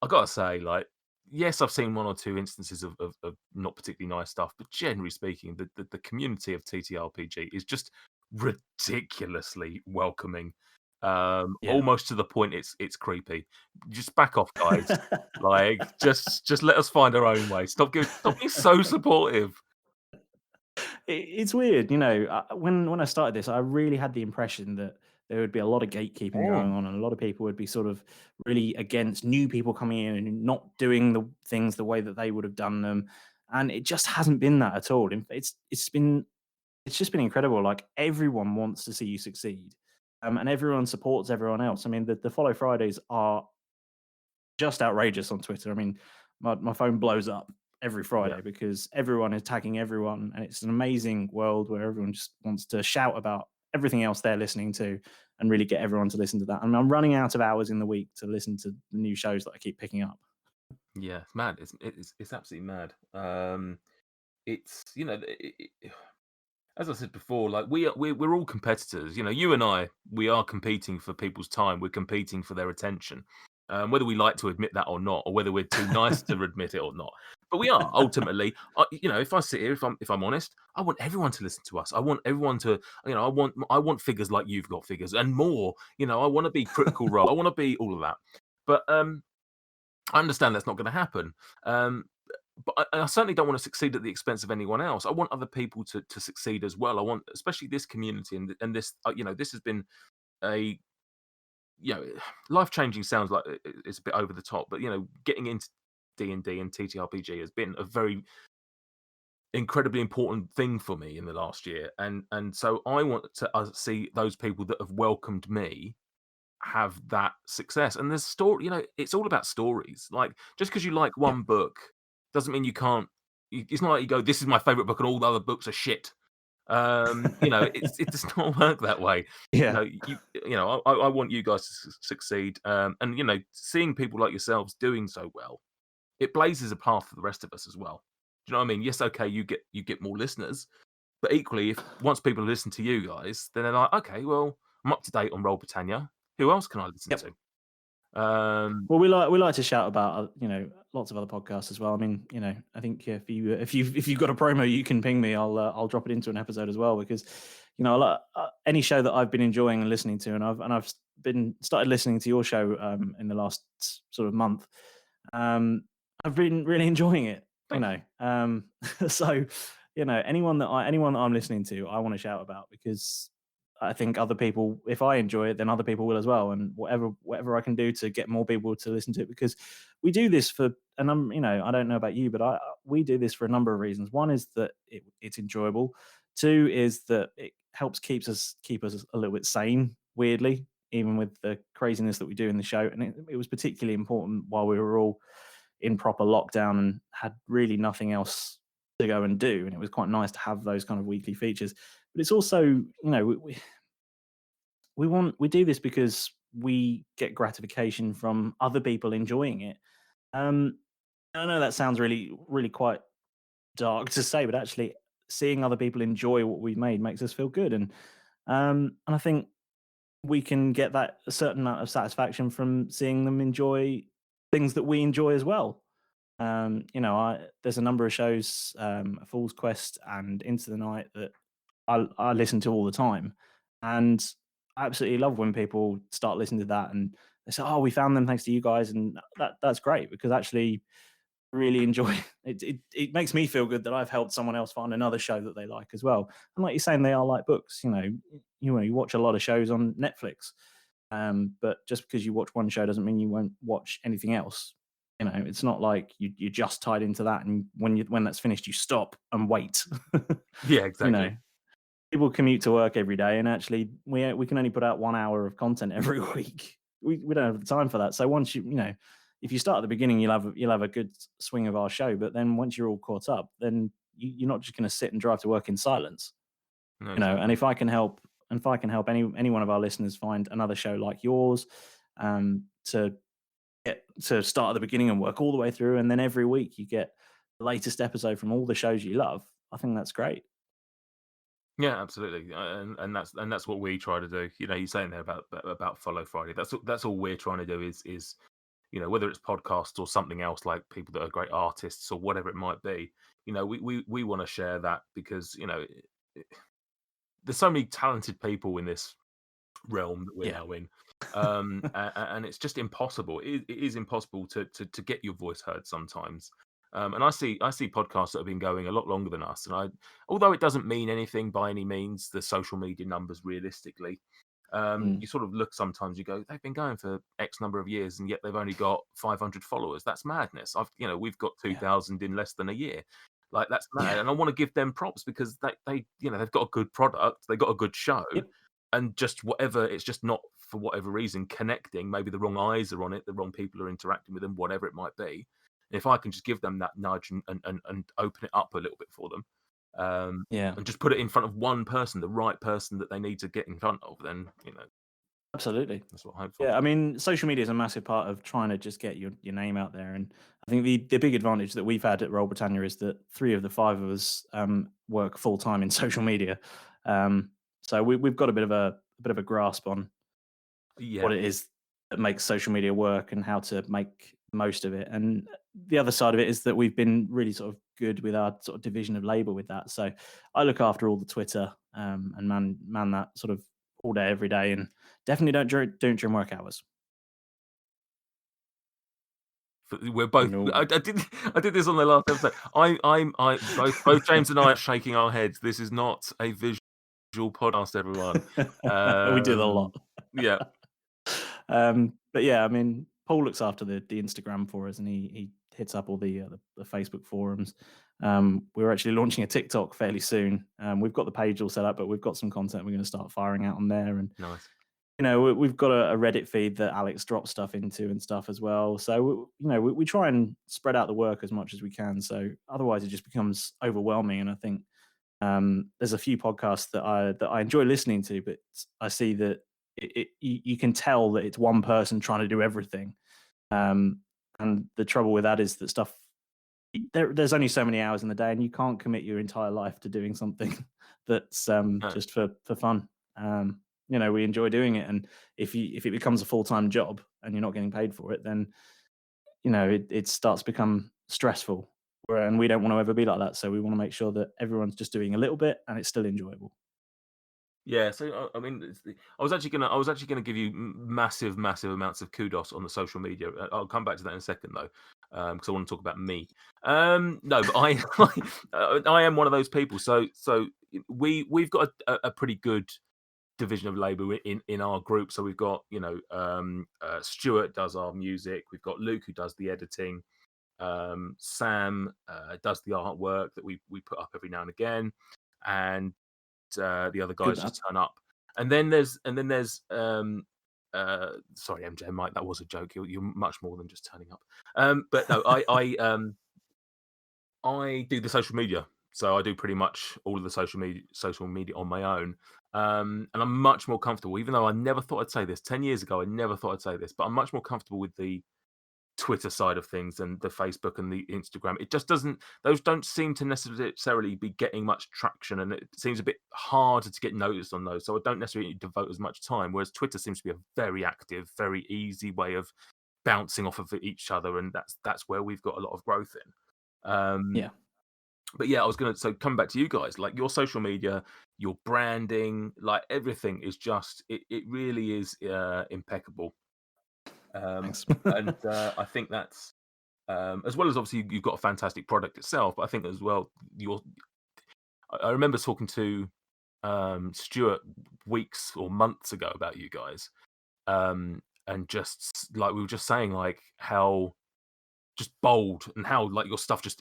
I gotta say, like, yes, I've seen one or two instances of not particularly nice stuff, but generally speaking, the community of TTRPG is just ridiculously welcoming, Yeah. almost to the point it's creepy. Just back off, guys. Like, just let us find our own way. Stop being so supportive. It's weird, when I started this, I really had the impression that there would be a lot of gatekeeping Oh, going on, and a lot of people would be sort of really against new people coming in and not doing the things the way that they would have done them. And it just hasn't been that at all. It's just been incredible. Like, everyone wants to see you succeed, and everyone supports everyone else. I mean, the follow Fridays are just outrageous on Twitter. I mean, my phone blows up every yeah. Friday because everyone is tagging everyone, and it's an amazing world where everyone just wants to shout about everything else they're listening to and really get everyone to listen to that. I mean, I'm running out of hours in the week to listen to the new shows that I keep picking up. Yeah, it's mad. It's absolutely mad. It's as I said before, like we're all competitors. You and I, we are competing for people's time. We're competing for their attention, whether we like to admit that or not, or whether we're too nice to admit it or not. But we are ultimately. If I sit here, if I'm honest, I want everyone to listen to us. I want everyone to, I want figures like you've got figures and more. I want to be Critical Role. I want to be all of that. But I understand that's not going to happen. But I certainly don't want to succeed at the expense of anyone else. I want other people to succeed as well. I want, especially this community and this, this has been a, life changing. Sounds like it's a bit over the top, but getting into D&D and TTRPG has been a very incredibly important thing for me in the last year, and so I want to see those people that have welcomed me have that success. And there's story, it's all about stories. Like, just because you like Yeah. one book doesn't mean you can't. It's not like you go, "This is my favorite book, and all the other books are shit." It does not work that way. You Yeah. know, you you know, I want you guys to succeed, and seeing people like yourselves doing so well, it blazes a path for the rest of us as well. Do you know what I mean? Yes, okay, you get more listeners, but equally, if once people listen to you guys, then they're like, okay, well, I'm up to date on Roll Britannia. Who else can I listen Yep. to? Um, Well, we like to shout about lots of other podcasts as well. I mean, I think if you've got a promo, you can ping me. I'll drop it into an episode as well, because any show that I've been enjoying and listening to, and I've been started listening to your show in the last sort of month. I've been really enjoying it. Thank you. So anyone that I'm listening to, I want to shout about, because I think other people, if I enjoy it, then other people will as well. And whatever I can do to get more people to listen to it, because we do this for, and I don't know about you, but we do this for a number of reasons. One is that it's enjoyable. Two is that it helps keep us a little bit sane, weirdly, even with the craziness that we do in the show. And it was particularly important while we were all in proper lockdown and had really nothing else to go and do. And it was quite nice to have those kind of weekly features. But it's also, we do this because we get gratification from other people enjoying it. Um, I know that sounds really, really quite dark to say, but actually, seeing other people enjoy what we've made makes us feel good, and I think we can get that a certain amount of satisfaction from seeing them enjoy things that we enjoy as well. There's a number of shows, Fool's Quest and Into the Night, that I listen to all the time, and I absolutely love when people start listening to that and they say, "Oh, we found them thanks to you guys," and that's great, because actually really enjoy it. It makes me feel good that I've helped someone else find another show that they like as well. And like you're saying, they are like books. You watch a lot of shows on Netflix, but just because you watch one show doesn't mean you won't watch anything else. It's not like you're just tied into that, and when that's finished, you stop and wait. Yeah, you exactly. know, People commute to work every day, and actually, we can only put out 1 hour of content every week. We don't have the time for that. So once if you start at the beginning, you'll have a good swing of our show. But then once you're all caught up, then you're not just going to sit and drive to work in silence. No, And exactly. if I can help any one of our listeners find another show like yours, to get to start at the beginning and work all the way through, and then every week you get the latest episode from all the shows you love, I think that's great. Yeah, absolutely, and that's what we try to do. You're saying there about Follow Friday. That's all we're trying to do is whether it's podcasts or something else like people that are great artists or whatever it might be. We want to share that because there's so many talented people in this realm that we're Yeah. now in, and it's just impossible. It is impossible to get your voice heard sometimes. And I see podcasts that have been going a lot longer than us, and although it doesn't mean anything by any means, the social media numbers realistically, Mm, you sort of look sometimes, you go, they've been going for X number of years, and yet they've only got 500 followers. That's madness. We've got yeah. 2,000 in less than a year. Like that's mad, Yeah. and I want to give them props because they've got a good product, they've got a good show, Yep. and just whatever, it's just not for whatever reason connecting. Maybe the wrong eyes are on it, the wrong people are interacting with them, whatever it might be. And if I can just give them that nudge and open it up a little bit for them, Yeah. and just put it in front of one person, the right person that they need to get in front of, then Absolutely. that's what I hope for. Yeah, I mean, social media is a massive part of trying to just get your name out there, and I think the big advantage that we've had at Roll Britannia is that 3 of the 5 of us, work full time in social media. So we've got a bit of a grasp on Yeah, what it is that makes social media work and how to make the most of it. And the other side of it is that we've been really sort of good with our sort of division of labor with that. So I look after all the Twitter, and man that sort of all day, every day, and definitely don't during work hours. we're both. No. I did this on the last episode. I both James and I are shaking our heads. This is not a visual podcast, everyone. We do that a lot. Yeah, But yeah, I mean, Paul looks after the Instagram for us, and he hits up all the Facebook forums. We're actually launching a TikTok fairly soon. We've got the page all set up, but we've got some content we're going to start firing out on there. And nice. we've got a Reddit feed that Alex drops stuff into and stuff as well. So we try and spread out the work as much as we can. So otherwise, it just becomes overwhelming. And I think there's a few podcasts that I enjoy listening to, but I see that you can tell that it's one person trying to do everything. And the trouble with that is that there's only so many hours in the day, and you can't commit your entire life to doing something that's No. just for fun. We enjoy doing it, and if it becomes a full-time job and you're not getting paid for it, then it starts to become stressful. And we don't want to ever be like that. So we want to make sure that everyone's just doing a little bit and it's still enjoyable. Yeah, so I mean, I was actually gonna give you massive, massive amounts of kudos on the social media. I'll come back to that in a second though, because I want to talk about me. No, but I, I am one of those people. So we've got a pretty good division of labour in our group. So we've got Stuart does our music. We've got Luke who does the editing. Sam does the artwork that we put up every now and again, and the other Good guys man. just turn up. And then there's sorry, MJ and Mike, that was a joke. You're much more than just turning up. But no, I do the social media. So I do pretty much all of the social media on my own. And I'm much more comfortable, even though I never thought I'd say this 10 years ago. I never thought I'd say this, but I'm much more comfortable with the Twitter side of things and the Facebook and the Instagram. It just doesn't; those don't seem to necessarily be getting much traction, and it seems a bit harder to get noticed on those. So I don't necessarily devote as much time. Whereas Twitter seems to be a very active, very easy way of bouncing off of each other, and that's where we've got a lot of growth in. Yeah. But yeah, I was gonna come back to you guys, like your social media, your branding, like everything is just it really is impeccable. Thanks. And I think that's as well as obviously you've got a fantastic product itself. But I think as well, I remember talking to Stuart weeks or months ago about you guys, and just like we were just saying, like how just bold and how like your stuff just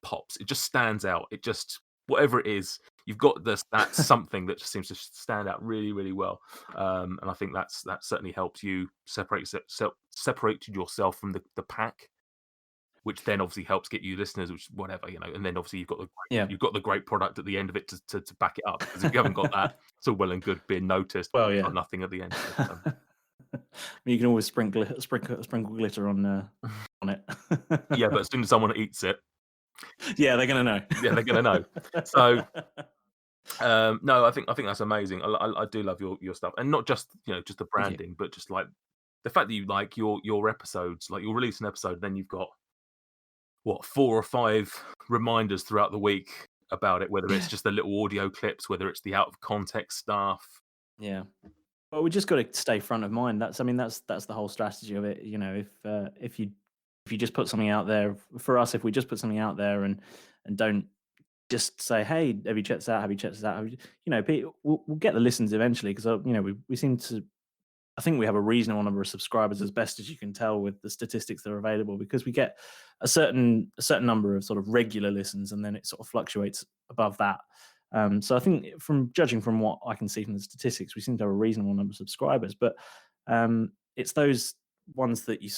pops, it just stands out, it just whatever it is, you've got this that something that just seems to stand out really, really well. And I think that certainly helps you separate yourself from the pack, which then obviously helps get you listeners, which whatever, and then obviously Yeah. you've got the great product at the end of it to back it up. Because if you haven't got that, it's all well and good being noticed, but Well, you've yeah. got nothing at the end. You can always sprinkle glitter on it. Yeah, but as soon as someone eats it, Yeah, they're gonna know. yeah, they're gonna know. So, no, I think that's amazing. I do love your stuff, and not just just the Thank you. branding, but just like the fact that you like your episodes, like you'll release an episode, then you've got what 4 or 5 reminders throughout the week about it, whether it's just the little audio clips, whether it's the out of context stuff. Yeah. Well, we just got to stay front of mind. I mean, that's the whole strategy of it. If you just put something out there for us, if we just put something out there and don't just say, "Hey, have you checked this out? Have you checked this out?" We'll get the listens eventually because we seem to. I think we have a reasonable number of subscribers, as best as you can tell with the statistics that are available, because we get a certain number of sort of regular listens, and then it sort of fluctuates above that. So I think, from judging from what I can see from the statistics, we seem to have a reasonable number of subscribers. But it's those ones that you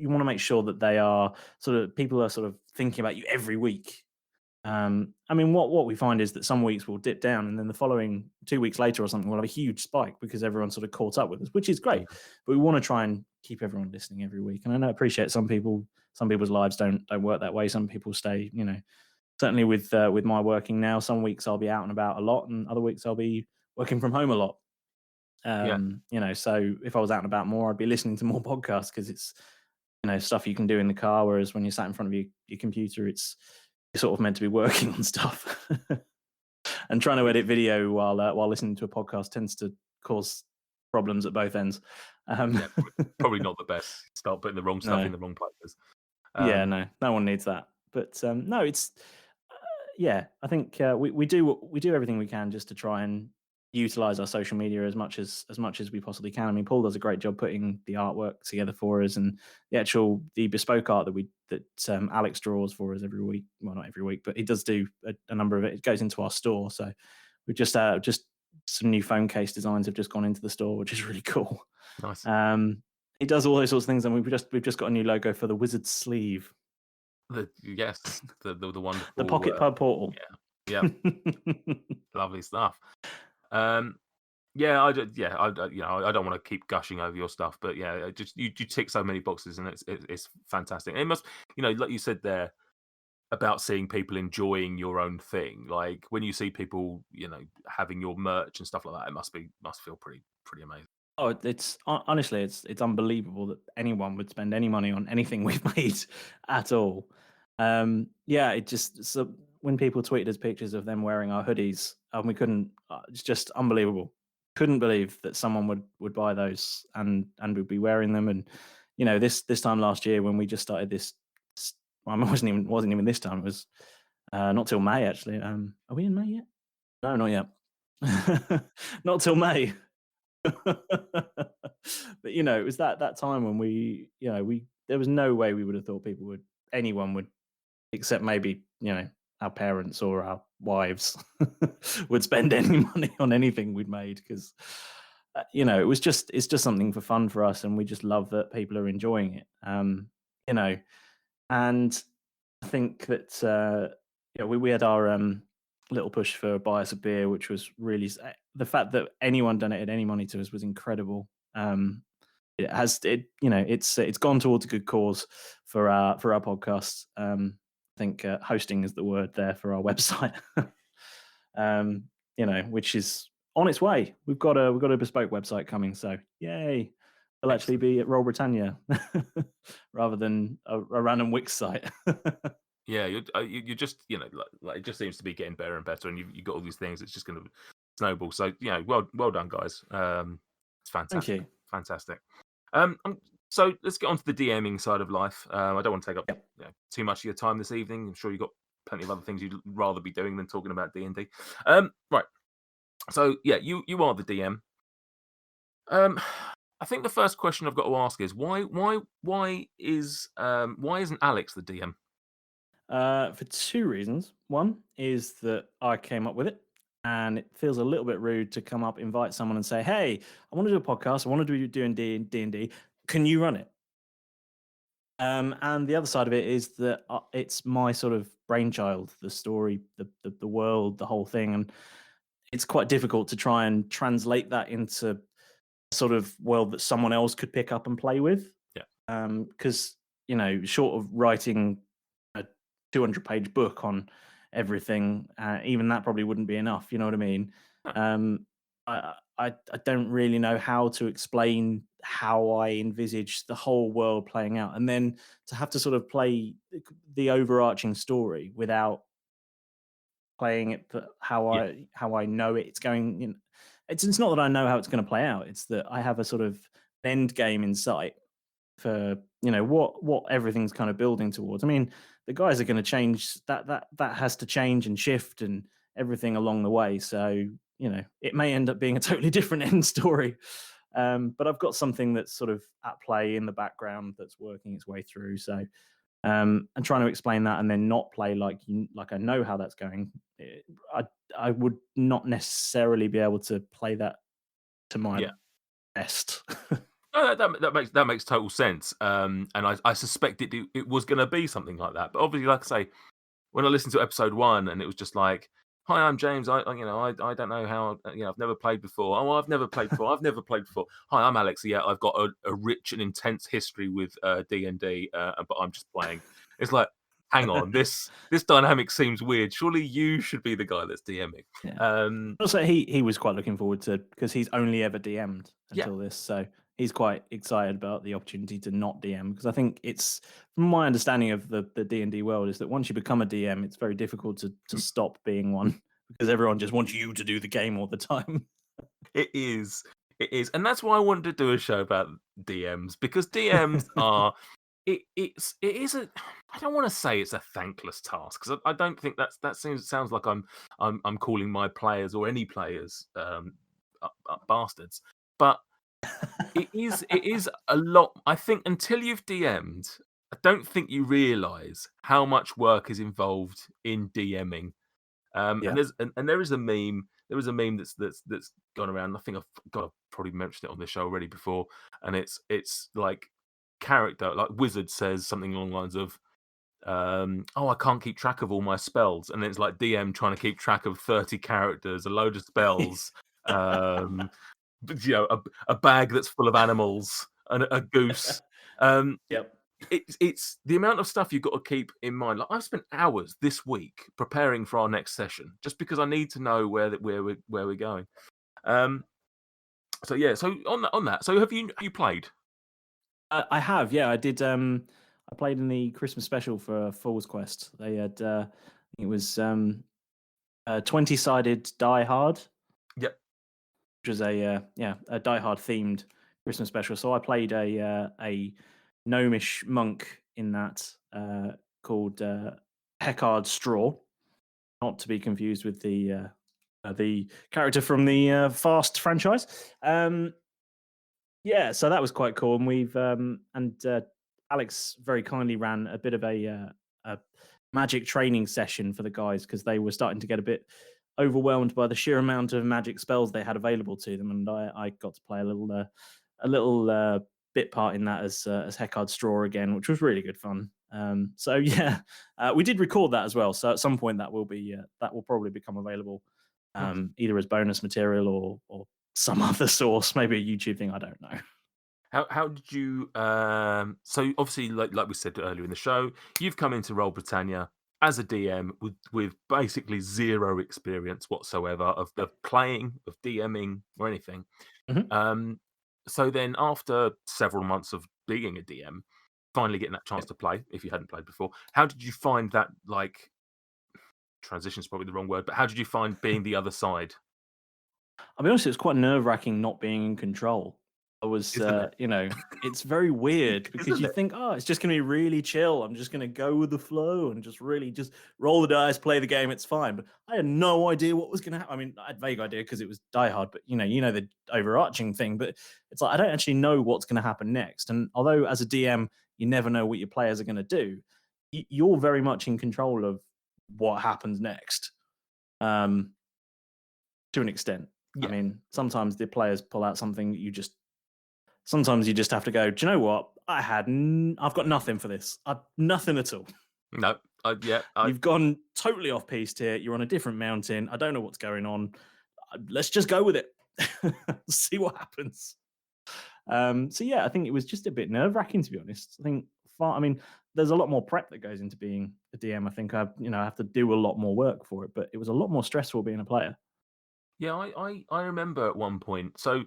want to make sure that they are sort of people are sort of thinking about you every week. I mean, what we find is that some weeks we'll dip down, and then the following 2 weeks later or something, we'll have a huge spike because everyone's sort of caught up with us, which is great. Mm. But we want to try and keep everyone listening every week. And I appreciate some people's lives don't work that way. Some people stay, certainly with my working now. Some weeks I'll be out and about a lot, and other weeks I'll be working from home a lot. Yeah, So if I was out and about more, I'd be listening to more podcasts because it's stuff you can do in the car. Whereas when you're sat in front of your computer, you're sort of meant to be working on stuff. And trying to edit video while listening to a podcast tends to cause problems at both ends. yeah, probably not the best. Start putting the wrong stuff No, in the wrong places. yeah, Um, no one needs that. But no, it's yeah. I think we do everything we can just to try and utilize our social media as much as we possibly can. I mean, Paul does a great job putting the artwork together for us, and the bespoke art that Alex draws for us every week. Well, not every week, but he does do a number of it. It goes into our store, so we just some new phone case designs have just gone into the store, which is really cool. nice. He does all those sorts of things, and we've just got a new logo for the Wizard sleeve, Yes, the the wonderful. Pocket Pub Portal. Yeah, lovely stuff. Um, yeah, I don't want to keep gushing over your stuff, but yeah, just you tick so many boxes, and it's fantastic. It must, like you said there about seeing people enjoying your own thing. Like when you see people, having your merch and stuff like that, it must feel pretty amazing. Oh, honestly, it's unbelievable that anyone would spend any money on anything we've made at all. Yeah, it just so when people tweeted us pictures of them wearing our hoodies, and we couldn't. It's just unbelievable. Couldn't believe that someone would buy those and would be wearing them. And this time last year when we just started this, well, it wasn't even this time. It was not till May actually. Are we in May yet? No, not yet. Not till May. But it was that time when we there was no way we would have thought anyone would, except maybe our parents or our wives, would spend any money on anything we'd made, because it's just something for fun for us, and we just love that people are enjoying it. You know, and I think that we had our little push for buy us a beer, which was really the fact that anyone donated any money to us was incredible. It's gone towards a good cause for our podcast. I think hosting is the word there for our website. Which is on its way. We've got a bespoke website coming, so yay! It'll actually Excellent. be at Roll Britannia rather than a random Wix site. Yeah, you're just like it just seems to be getting better and better, and you've got all these things. It's just going to snowball. So well done, guys. It's Thank fantastic, you. fantastic. So let's get on to the DMing side of life. I don't want to take up Yep. too much of your time this evening. I'm sure you've got plenty of other things you'd rather be doing than talking about D&D. Right. So yeah, you are the DM. I think the first question I've got to ask is why isn't Alex the DM? For two reasons. One is that I came up with it, and it feels a little bit rude to come up, invite someone, and say, "Hey, I want to do a podcast. I want to do doing D and D. Can you run it?" And the other side of it is that it's my sort of brainchild, the story, the world, the whole thing, and it's quite difficult to try and translate that into a sort of world that someone else could pick up and play with. Yeah. Because short of writing a 200-page book on everything, even that probably wouldn't be enough. You know what I mean? Huh. I don't really know how to explain how I envisage the whole world playing out, and then to have to sort of play the overarching story without playing it for Yeah. how I know it's going. It's not that I know how it's going to play out. It's that I have a sort of end game in sight for what everything's kind of building towards. I mean, the guys are going to change. That has to change and shift and everything along the way. So it may end up being a totally different end story. But I've got something that's sort of at play in the background that's working its way through. So and trying to explain that and then not play like I know how that's going. I I would not necessarily be able to play that to my Yeah. best. No, that makes total sense. And I suspect it was going to be something like that. But obviously, like I say, when I listened to episode one, and it was just like, "Hi, I'm James. I don't know how. I've never played before. Oh, I've never played before. I've never played before. Hi, I'm Alex. Yeah, I've got a rich and intense history with D&D, but I'm just playing." It's like, hang on, this dynamic seems weird. Surely you should be the guy that's DMing. Yeah. Um, Also, he was quite looking forward to because he's only ever DM'd yeah, until this, so he's quite excited about the opportunity to not DM because I think it's from my understanding of the D&D world is that once you become a DM, it's very difficult to stop being one because everyone just wants you to do the game all the time. it is. It is, and that's why I wanted to do a show about DMs because DMs are it is a I don't want to say it's a thankless task because I don't think that sounds like I'm calling my players or any players up bastards, but it is a lot. I think until you've DM'd, I don't think you realise how much work is involved in DMing. Yeah. And there is a meme. There is a meme that's gone around. I think I've probably mentioned it on the show already before, and it's like character like wizard says something along the lines of oh, I can't keep track of all my spells, and it's like DM trying to keep track of 30 characters, a load of spells, um but, a bag that's full of animals and a goose. um Yep. it's the amount of stuff you've got to keep in mind. Like I've spent hours this week preparing for our next session just because I need to know where we're going. Um, so yeah, so on that, so have you played? I have, yeah, I did. I played in the Christmas special for Fool's Quest. They had, it was 20-sided Die Hard, Yep. which was a Die Hard themed Christmas special. So I played a gnomish monk in that called Heckard Straw, not to be confused with the character from the Fast franchise. Yeah, so that was quite cool, and Alex very kindly ran a bit of a magic training session for the guys because they were starting to get a bit overwhelmed by the sheer amount of magic spells they had available to them, and I got to play a little bit part in that as Heckard Straw again, which was really good fun. So yeah, we did record that as well. So at some point that will probably become available Nice. either as bonus material or some other source, maybe a YouTube thing. I don't know. How did you so obviously like we said earlier in the show, you've come into Roll Britannia as a DM with basically zero experience whatsoever of playing, of DMing or anything. Mhm. Um, so then after several months of being a DM, finally getting that chance Yeah. to play, if you hadn't played before, how did you find that, like, transition is probably the wrong word, but how did you find being the other side? I'll be honest, it was quite nerve wracking not being in control. I was, isn't it? it's very weird because Isn't you it? think, oh, it's just going to be really chill. I'm just going to go with the flow and just really just roll the dice, play the game. It's fine. But I had no idea what was going to happen. I mean, I had vague idea because it was Die Hard, but you know the overarching thing. But it's like I don't actually know what's going to happen next. And although as a DM, you never know what your players are going to do, you're very much in control of what happens next. To an extent. I Yeah. mean, sometimes the players pull out something sometimes you just have to go, do you know what? I've got nothing for this. Nothing at all. No. You've gone totally off piste here. You're on a different mountain. I don't know what's going on. Let's just go with it. See what happens. So yeah, I think it was just a bit nerve wracking, to be honest. I mean, there's a lot more prep that goes into being a DM. I think I have to do a lot more work for it, but it was a lot more stressful being a player. Yeah, I remember at one point. So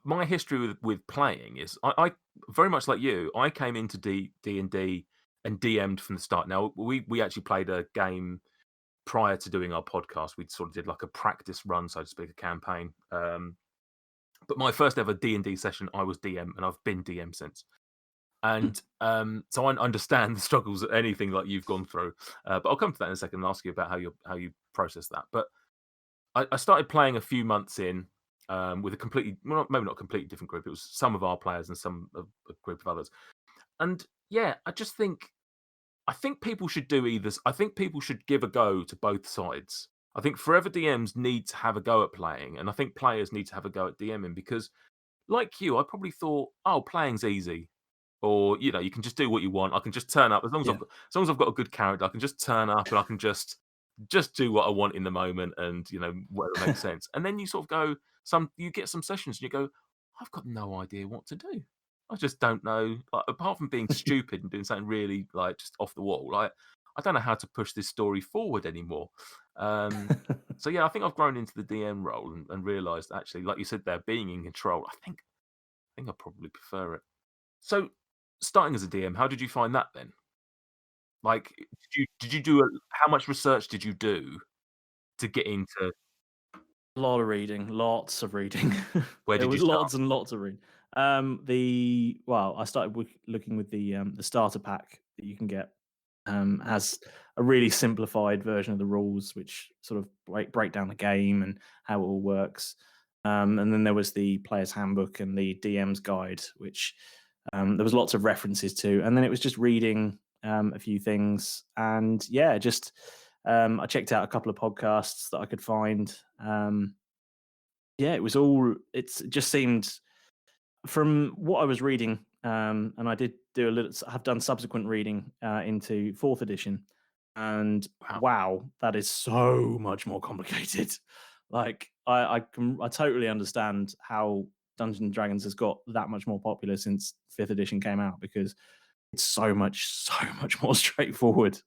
my history with playing is I very much like you. I came into D&D and DM'd from the start. Now we actually played a game prior to doing our podcast. We sort of did like a practice run, so to speak, a campaign. But my first ever D&D session, I was DM, and I've been DM since. And so I understand the struggles that anything like you've gone through. But I'll come to that in a second and ask you about how you process that. But I started playing a few months in with a completely, well, maybe not a completely different group. It was some of our players and some of a group of others. And yeah, I think people should do either. I think people should give a go to both sides. I think forever DMs need to have a go at playing, and I think players need to have a go at DMing because, like you, I probably thought, oh, playing's easy, or you can just do what you want. I can just turn up Yeah. as long as I've got a good character. I can just turn up and I can just do what I want in the moment, and whatever makes sense. And then you sort of go you get some sessions and you go, I've got no idea what to do. I just don't know. Like, apart from being stupid and doing something really like just off the wall, like I don't know how to push this story forward anymore. So yeah, I think I've grown into the DM role and realised actually, like you said there, being in control. I think I probably prefer it. So, starting as a DM, how did you find that then? Like, did you do how much research did you do to get into A lot of reading, lots of reading. where There did you was start? lots and lots of reading. I started looking with the starter pack that you can get. Has a really simplified version of the rules, which sort of break down the game and how it all works. And then there was the player's handbook and the DM's guide, which there was lots of references to. And then it was just reading a few things, and yeah, just I checked out a couple of podcasts that I could find. Yeah, it was all. It just seemed from what I was reading, and I did do a little. Have done subsequent reading into fourth edition, and Wow. wow, that is so much more complicated. Like I totally understand how Dungeons and Dragons has got that much more popular since fifth edition came out because it's so much more straightforward.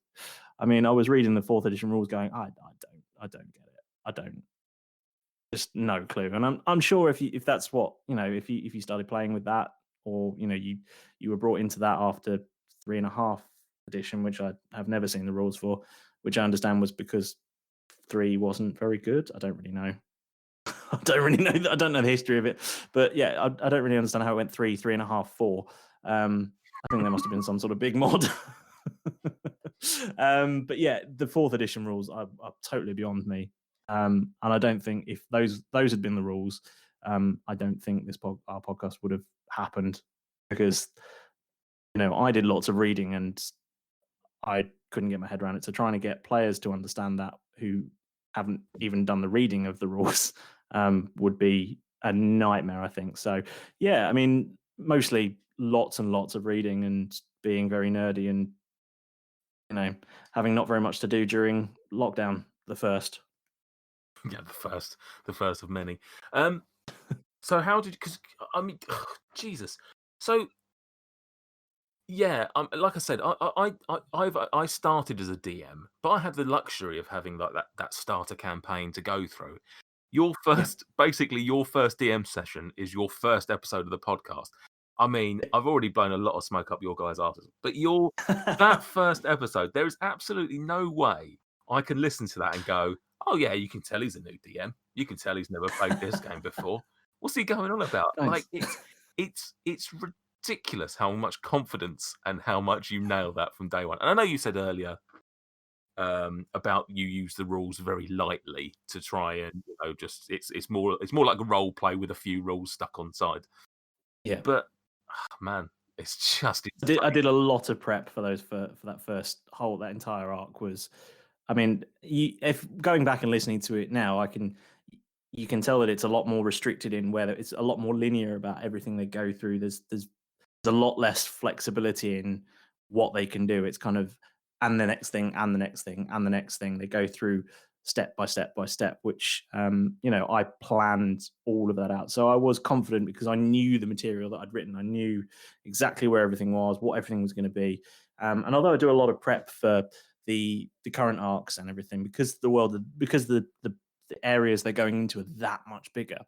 I mean, I was reading the fourth edition rules, going, I don't get it. I don't. Just no clue. And I'm sure if that's what if you started playing with that, or you were brought into that after 3.5 edition, which I have never seen the rules for, which I understand was because 3 wasn't very good. I don't really know. I don't really know. I don't know the history of it, but yeah, I don't really understand how it went 3, 3.5, 4. I think there must have been some sort of big mod. But yeah, the fourth edition rules are totally beyond me. And I don't think if those had been the rules, I don't think our podcast would have happened because I did lots of reading and I couldn't get my head around it. So trying to get players to understand that who haven't even done the reading of the rules would be a nightmare, I think. So yeah, I mean, mostly lots and lots of reading and being very nerdy and having not very much to do during lockdown, the first. Yeah, the first of many. So how did? Because I mean, Jesus. So yeah, like I said, I started as a DM, but I had the luxury of having like that starter campaign to go through. Yeah. Basically your first DM session is your first episode of the podcast. I mean, I've already blown a lot of smoke up your guys' asses, but that first episode, there is absolutely no way I can listen to that and go, "Oh yeah, you can tell he's a new DM. You can tell he's never played this game before." What's he going on about? Like, Thanks. it's ridiculous how much confidence and how much you nail that from day one. And I know you said earlier about you use the rules very lightly to try and just it's more like a role play with a few rules stuck on side. Yeah. But man, it's just I insane. did a lot of prep for those for that first whole that entire arc was, I mean, if going back and listening to it now, you can tell that it's a lot more restricted in where it's a lot more linear about everything they go through. There's a lot less flexibility in what they can do. It's kind of and the next thing and the next thing and the next thing. They go through step by step by step, which I planned all of that out. So I was confident because I knew the material that I'd written. I knew exactly where everything was, what everything was going to be. And although I do a lot of prep for the current arcs and everything, because the areas they're going into are that much bigger,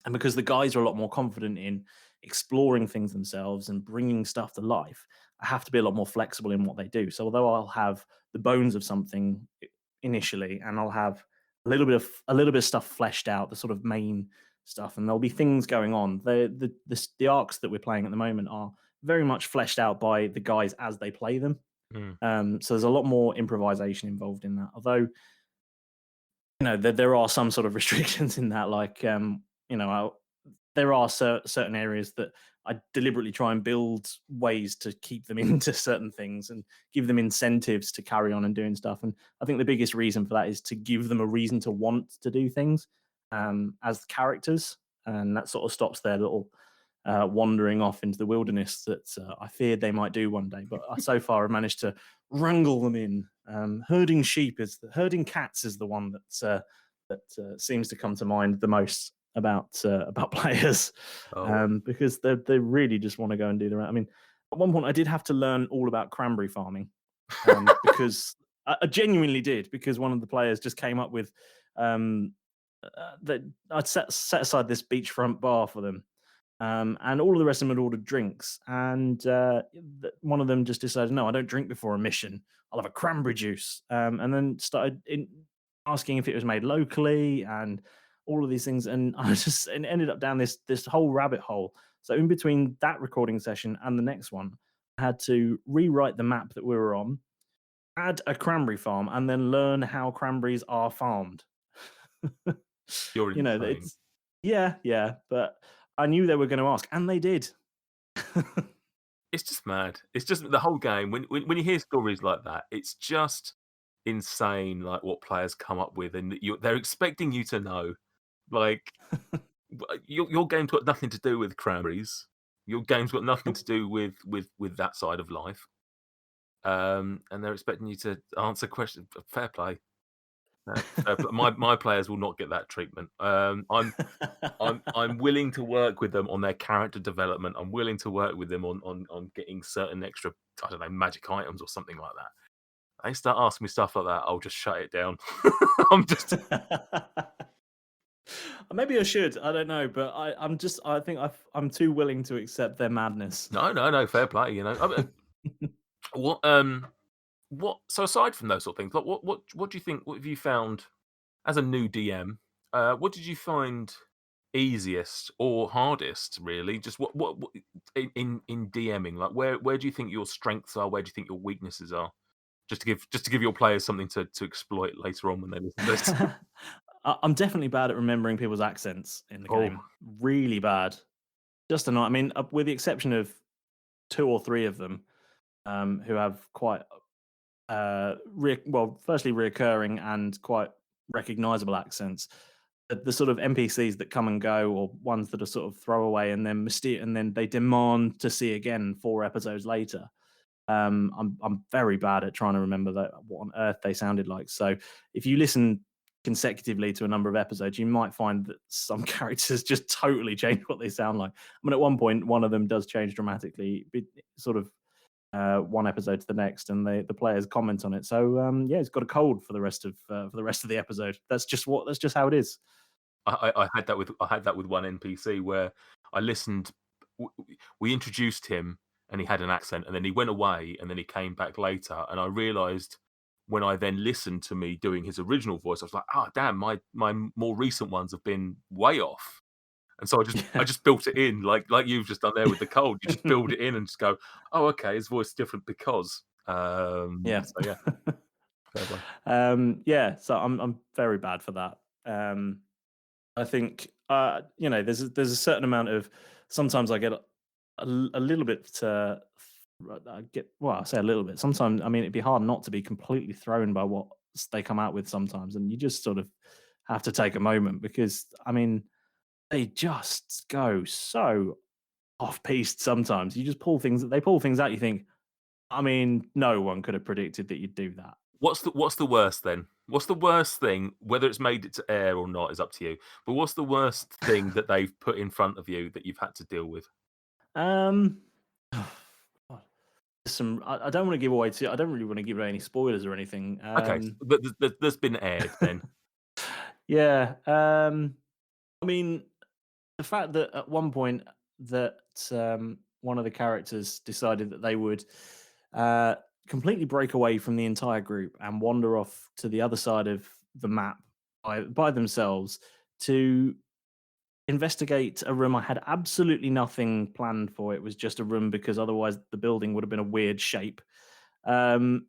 and because the guys are a lot more confident in exploring things themselves and bringing stuff to life, I have to be a lot more flexible in what they do. So although I'll have the bones of something initially, and I'll have a little bit of stuff fleshed out, the sort of main stuff, and there'll be things going on. The arcs that we're playing at the moment are very much fleshed out by the guys as they play them. Mm. So there's a lot more improvisation involved in that. Although there are some sort of restrictions in that, like there are certain areas that I deliberately try and build ways to keep them into certain things and give them incentives to carry on and doing stuff. And I think the biggest reason for that is to give them a reason to want to do things as characters, and that sort of stops their little wandering off into the wilderness that I feared they might do one day. But so far, I've managed to wrangle them in. Herding cats is the one that seems to come to mind the most about players, Oh, because they really just want to go and do their. I mean, at one point I did have to learn all about cranberry farming, because I genuinely did, because one of the players just came up with that I'd set aside this beachfront bar for them. And all of the rest of them had ordered drinks, and one of them just decided, "No, I don't drink before a mission. I'll have a cranberry juice." And then started asking if it was made locally and all of these things, and I just and ended up down this whole rabbit hole. So in between that recording session and the next one, I had to rewrite the map that we were on, add a cranberry farm, and then learn how cranberries are farmed. you're insane. It's yeah, but I knew they were going to ask, and they did. It's just mad. It's just the whole game. When you hear stories like that, it's just insane. Like what players come up with, and they're expecting you to know. Like your game's got nothing to do with cranberries. Your game's got nothing to Nope. do with that side of life. And they're expecting you to answer questions. Fair play. Fair play. My players will not get that treatment. I'm willing to work with them on their character development. I'm willing to work with them on getting certain extra, I don't know, magic items or something like that. They start asking me stuff like that, I'll just shut it down. I'm just Maybe I should. I don't know, but I think I'm too willing to accept their madness. no, fair play. I mean, what So aside from those sort of things, like what do you think? What have you found as a new DM? What did you find easiest or hardest? Really, just what in DMing? Like where do you think your strengths are? Where do you think your weaknesses are? Just to give your players something to exploit later on when they listen to this. I'm definitely bad at remembering people's accents in the Oh, game. Really bad. Just a night. I mean, with the exception of two or three of them, who have quite firstly reoccurring and quite recognizable accents. The sort of NPCs that come and go, or ones that are sort of throwaway and then and then they demand to see again 4 episodes later. I'm very bad at trying to remember what on earth they sounded like. So if you listen consecutively to a number of episodes, you might find that some characters just totally change what they sound like. I mean, at one point, one of them does change dramatically, sort of one episode to the next, and the players comment on it. So yeah, it's got a cold for the rest of the episode. That's just how it is. I had that with one NPC where I listened. We introduced him and he had an accent, and then he went away, and then he came back later, and I realised when I then listened to me doing his original voice, I was like, "Ah, damn! My more recent ones have been way off." And so I just built it in like you've just done there with the cold. You just build it in and just go, oh, okay, his voice is different because. Yeah. So yeah, fair play. Yeah, so I'm very bad for that. I think there's a certain amount of sometimes I get a little bit I get well, I say a little bit. Sometimes I mean it'd be hard not to be completely thrown by what they come out with sometimes, and you just sort of have to take a moment because I mean they just go so off piste sometimes. You just pull things out. You think, I mean, no one could have predicted that you'd do that. What's the worst then? What's the worst thing? Whether it's made it to air or not is up to you. But what's the worst thing that they've put in front of you that you've had to deal with? Um, God, I don't want to give away I don't really want to give away any spoilers or anything. Okay, but there's been aired then. Yeah. I mean, the fact that at one point that one of the characters decided that they would uh, completely break away from the entire group and wander off to the other side of the map by themselves to investigate a room I had absolutely nothing planned for. It was just a room because otherwise the building would have been a weird shape. Um,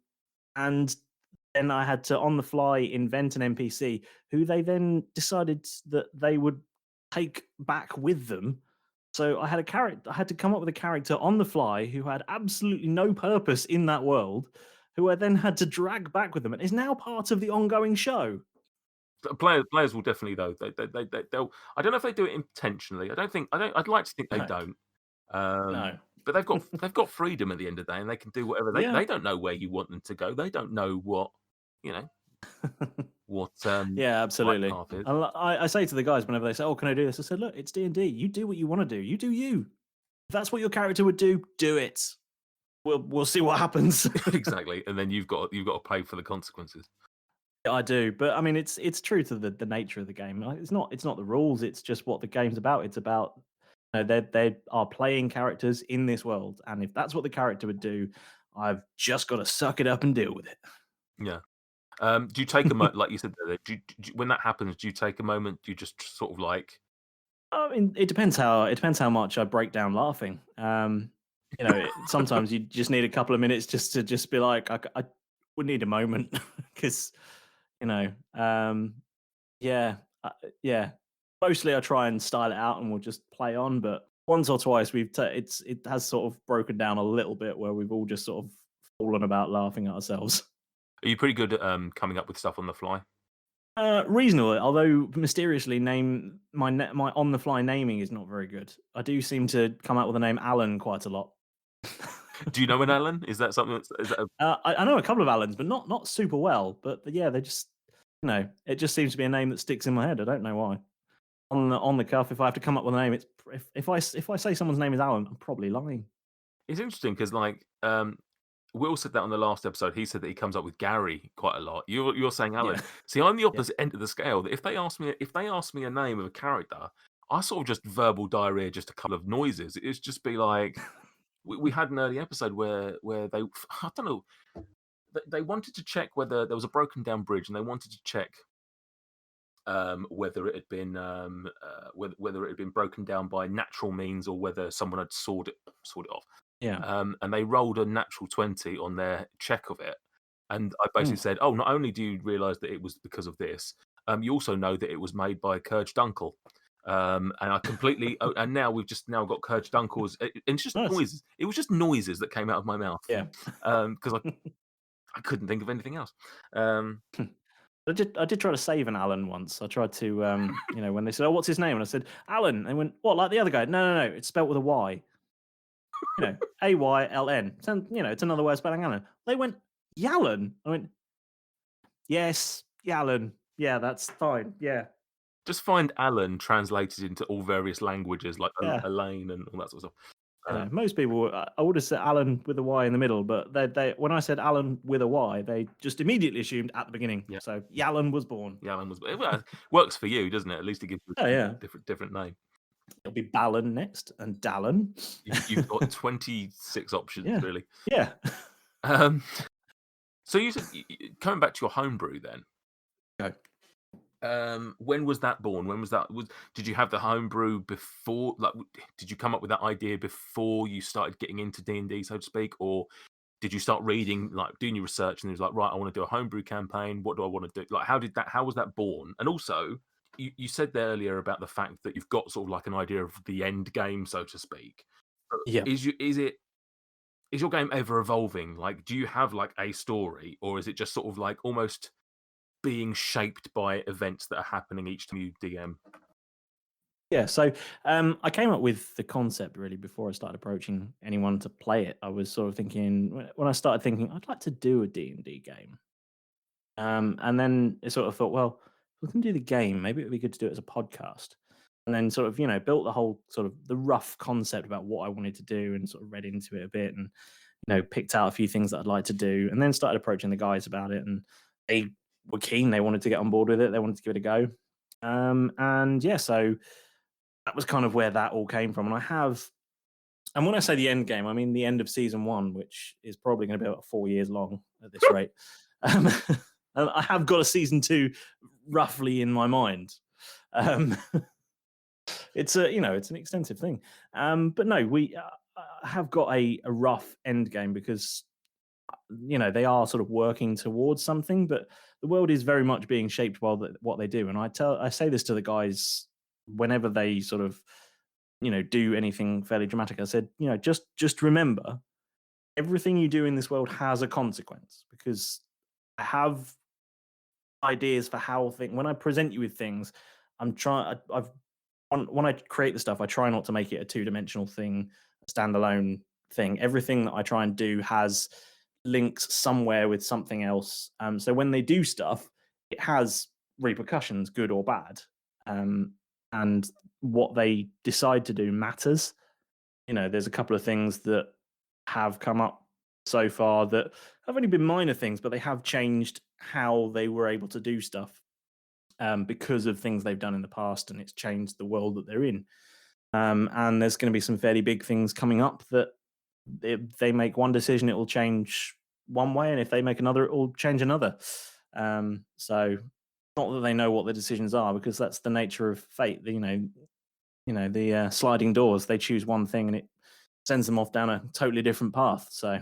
and then I had to, on the fly, invent an NPC who they then decided that they would take back with them. So I had a character. I had to come up with a character on the fly who had absolutely no purpose in that world, who I then had to drag back with them, and is now part of the ongoing show. Players will definitely though. They'll. I don't know if they do it intentionally. I don't think. I don't. I'd like to think they No, don't. no, But they've got freedom at the end of the day, and they can do whatever yeah. they don't know where you want them to go. They don't know what you know what Yeah, right absolutely. path is. I say to the guys whenever they say, "Oh, can I do this?" I said, "Look, it's D&D. You do what you want to do. You do you. If that's what your character would do, do it. We'll see what happens." Exactly, and then you've got to pay for the consequences. I do, but I mean, it's true to the nature of the game. Like, it's not the rules. It's just what the game's about. It's about they are playing characters in this world, and if that's what the character would do, I've just got to suck it up and deal with it. Yeah. Do you take a moment, like you said, there, when that happens? Do you take a moment? Do you just sort of like, I mean, it depends how much I break down laughing. Sometimes you just need a couple of minutes just to just be like, I would need a moment because you know, yeah, yeah. Mostly, I try and style it out, and we'll just play on. But once or twice, it has sort of broken down a little bit where we've all just sort of fallen about laughing at ourselves. are you pretty good at coming up with stuff on the fly? Reasonable, although mysteriously, my on the fly naming is not very good. I do seem to come out with the name Alan quite a lot. Do you know an Alan? Is that something? Is that I know a couple of Alans, but not super well. But yeah, they just it just seems to be a name that sticks in my head. I don't know why. On the cuff, if I have to come up with a name, it's if I say someone's name is Alan, I'm probably lying. it's interesting because like Will said that on the last episode. He said that he comes up with Gary quite a lot. You're saying Yeah, Alan. See, I'm the yeah. opposite end of the scale. That if they ask me a name of a character, I sort of just verbal diarrhea, just a couple of noises. It's just be like we had an early episode where they I don't know they wanted to check whether there was a broken down bridge and they wanted to check whether it had been whether it had been broken down by natural means or whether someone had sawed it off. Yeah. And they rolled a natural 20 on their check of it. And I basically Mm. said, "Oh, not only do you realise that it was because of this, you also know that it was made by Kurge Dunkel." And I completely, and now we've just now got Kurge Dunkel's, and it's just Nice. noises. It was just noises that came out of my mouth Yeah. because I couldn't think of anything else. Um, I did try to save an Alan once. I tried to, when they said, "Oh, what's his name?" and I said, "Alan," and they went, "What, like the other guy?" No, no, no, it's spelled with a Y. Ayln. It's another way of spelling Alan. They went, "Yallen." I went, "Yes, Yallen. Yeah, that's fine. Yeah, just find Alan translated into all various languages like yeah." Elaine and all that sort of stuff. Most people, I would have said Alan with a Y in the middle, but they when I said Alan with a Y, they just immediately assumed at the beginning. Yeah, So Yallen was born. yeah, Alan was. Well, it works for you, doesn't it? At least it gives you Oh a yeah, different name. it'll be Balin next and Dallin. You've got 26 options, Yeah, really. yeah. Um, so you said coming back to your homebrew then. Go. When was that born? When was that? Did you have the homebrew before? Like, did you come up with that idea before you started getting into D&D, so to speak, or did you start reading, like, doing your research, and it was like, right, I want to do a homebrew campaign. What do I want to do? Like, how was that born? And also, you said there earlier about the fact that you've got sort of like an idea of the end game, so to speak. But Yeah. is your game ever evolving? Like, do you have like a story, or is it just sort of like almost being shaped by events that are happening each time you DM? Yeah, so I came up with the concept really before I started approaching anyone to play it. I was sort of thinking when I started thinking I'd like to do a D&D game. And then it sort of thought, well, if we can do the game, maybe it would be good to do it as a podcast. And then sort of, built the whole sort of the rough concept about what I wanted to do and sort of read into it a bit and, picked out a few things that I'd like to do and then started approaching the guys about it. And they were keen. They wanted to get on board with it. They wanted to give it a go. And yeah, so that was kind of where that all came from. And when I say the end game, I mean the end of season one, which is probably going to be about 4 years long at this rate. Um, and I have got a season two roughly in my mind. Um, it's it's an extensive thing. But no, we have got a rough end game because they are sort of working towards something, but the world is very much being shaped by what they do. And I say this to the guys whenever they sort of do anything fairly dramatic. I said, just remember everything you do in this world has a consequence because I have ideas for how things. When I present you with things, I'm trying. I've when I create the stuff, I try not to make it a two-dimensional thing, a standalone thing. Everything that I try and do has links somewhere with something else. So when they do stuff, it has repercussions, good or bad. Um, and what they decide to do matters. There's a couple of things that have come up so far that have only been minor things, but they have changed how they were able to do stuff because of things they've done in the past, and it's changed the world that they're in. And there's going to be some fairly big things coming up that if they make one decision, it will change one way, and if they make another, it will change another. So not that they know what the decisions are, because that's the nature of fate. The sliding doors. They choose one thing, and it sends them off down a totally different path. So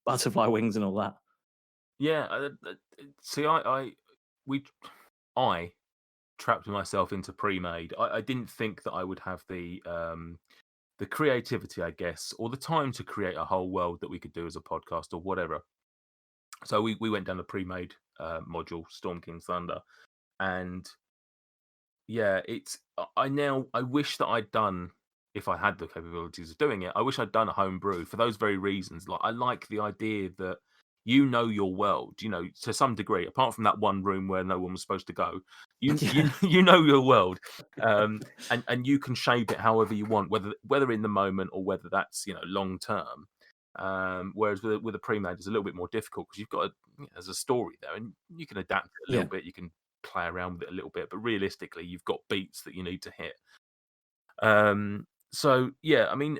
butterfly wings and all that. Yeah, see, I trapped myself into pre-made. I didn't think that I would have the creativity, I guess, or the time to create a whole world that we could do as a podcast or whatever. So we went down the pre-made module, Storm King's Thunder, and yeah, I wish that I'd done, if I had the capabilities of doing it, I wish I'd done a homebrew for those very reasons. Like, I like the idea that you know your world, to some degree, apart from that one room where no one was supposed to go. You Yeah. you know your world, and you can shape it however you want, whether in the moment or whether that's long term. Whereas with a pre-made, it's a little bit more difficult because you've got there's a story there, and you can adapt it a Yeah. little bit. You can play around with it a little bit, but realistically, you've got beats that you need to hit. So yeah, I mean,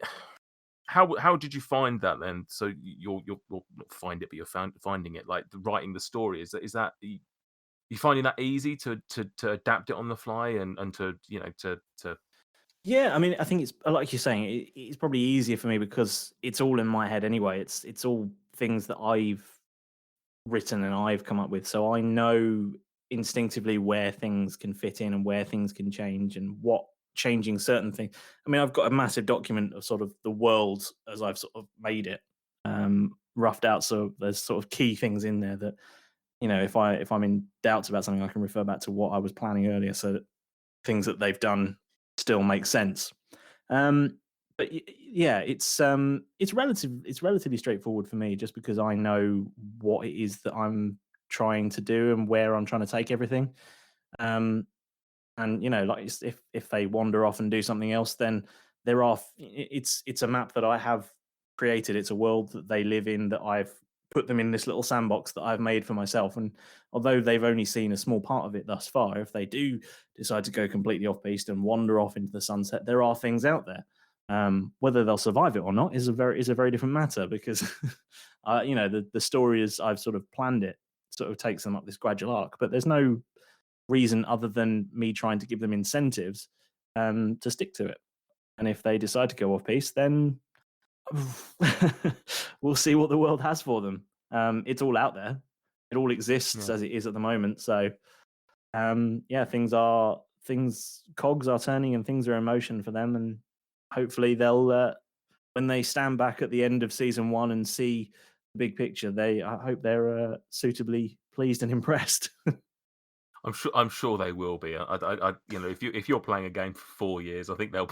how did you find that then? So you're not find it, but you're finding it, like writing the story. Is that you finding that easy to adapt it on the fly and to to Yeah, I mean, I think it's like you're saying, it's probably easier for me because it's all in my head anyway. It's all things that I've written and I've come up with, so I know instinctively where things can fit in and where things can change and what changing certain things. I mean, I've got a massive document of sort of the world as I've sort of made it, roughed out. So there's sort of key things in there that if I'm in doubts about something, I can refer back to what I was planning earlier, so that things that they've done still make sense. Um, yeah, it's relatively straightforward for me just because I know what it is that I'm trying to do and where I'm trying to take everything. Um, and like if they wander off and do something else, then it's a map that I have created. It's a world that they live in that I've put them in this little sandbox that I've made for myself. And although they've only seen a small part of it thus far, if they do decide to go completely off piste and wander off into the sunset, there are things out there. Whether they'll survive it or not is a very different matter because the story as I've sort of planned it sort of takes them up this gradual arc, but there's no reason other than me trying to give them incentives to stick to it. And if they decide to go off piece, then we'll see what the world has for them. It's all out there. It all exists Yeah. as it is at the moment. So yeah, cogs are turning and things are in motion for them, and hopefully they'll when they stand back at the end of season one and see the big picture, I hope they're suitably pleased and impressed. I'm sure they will be. If you're playing a game for 4 years, I think they'll.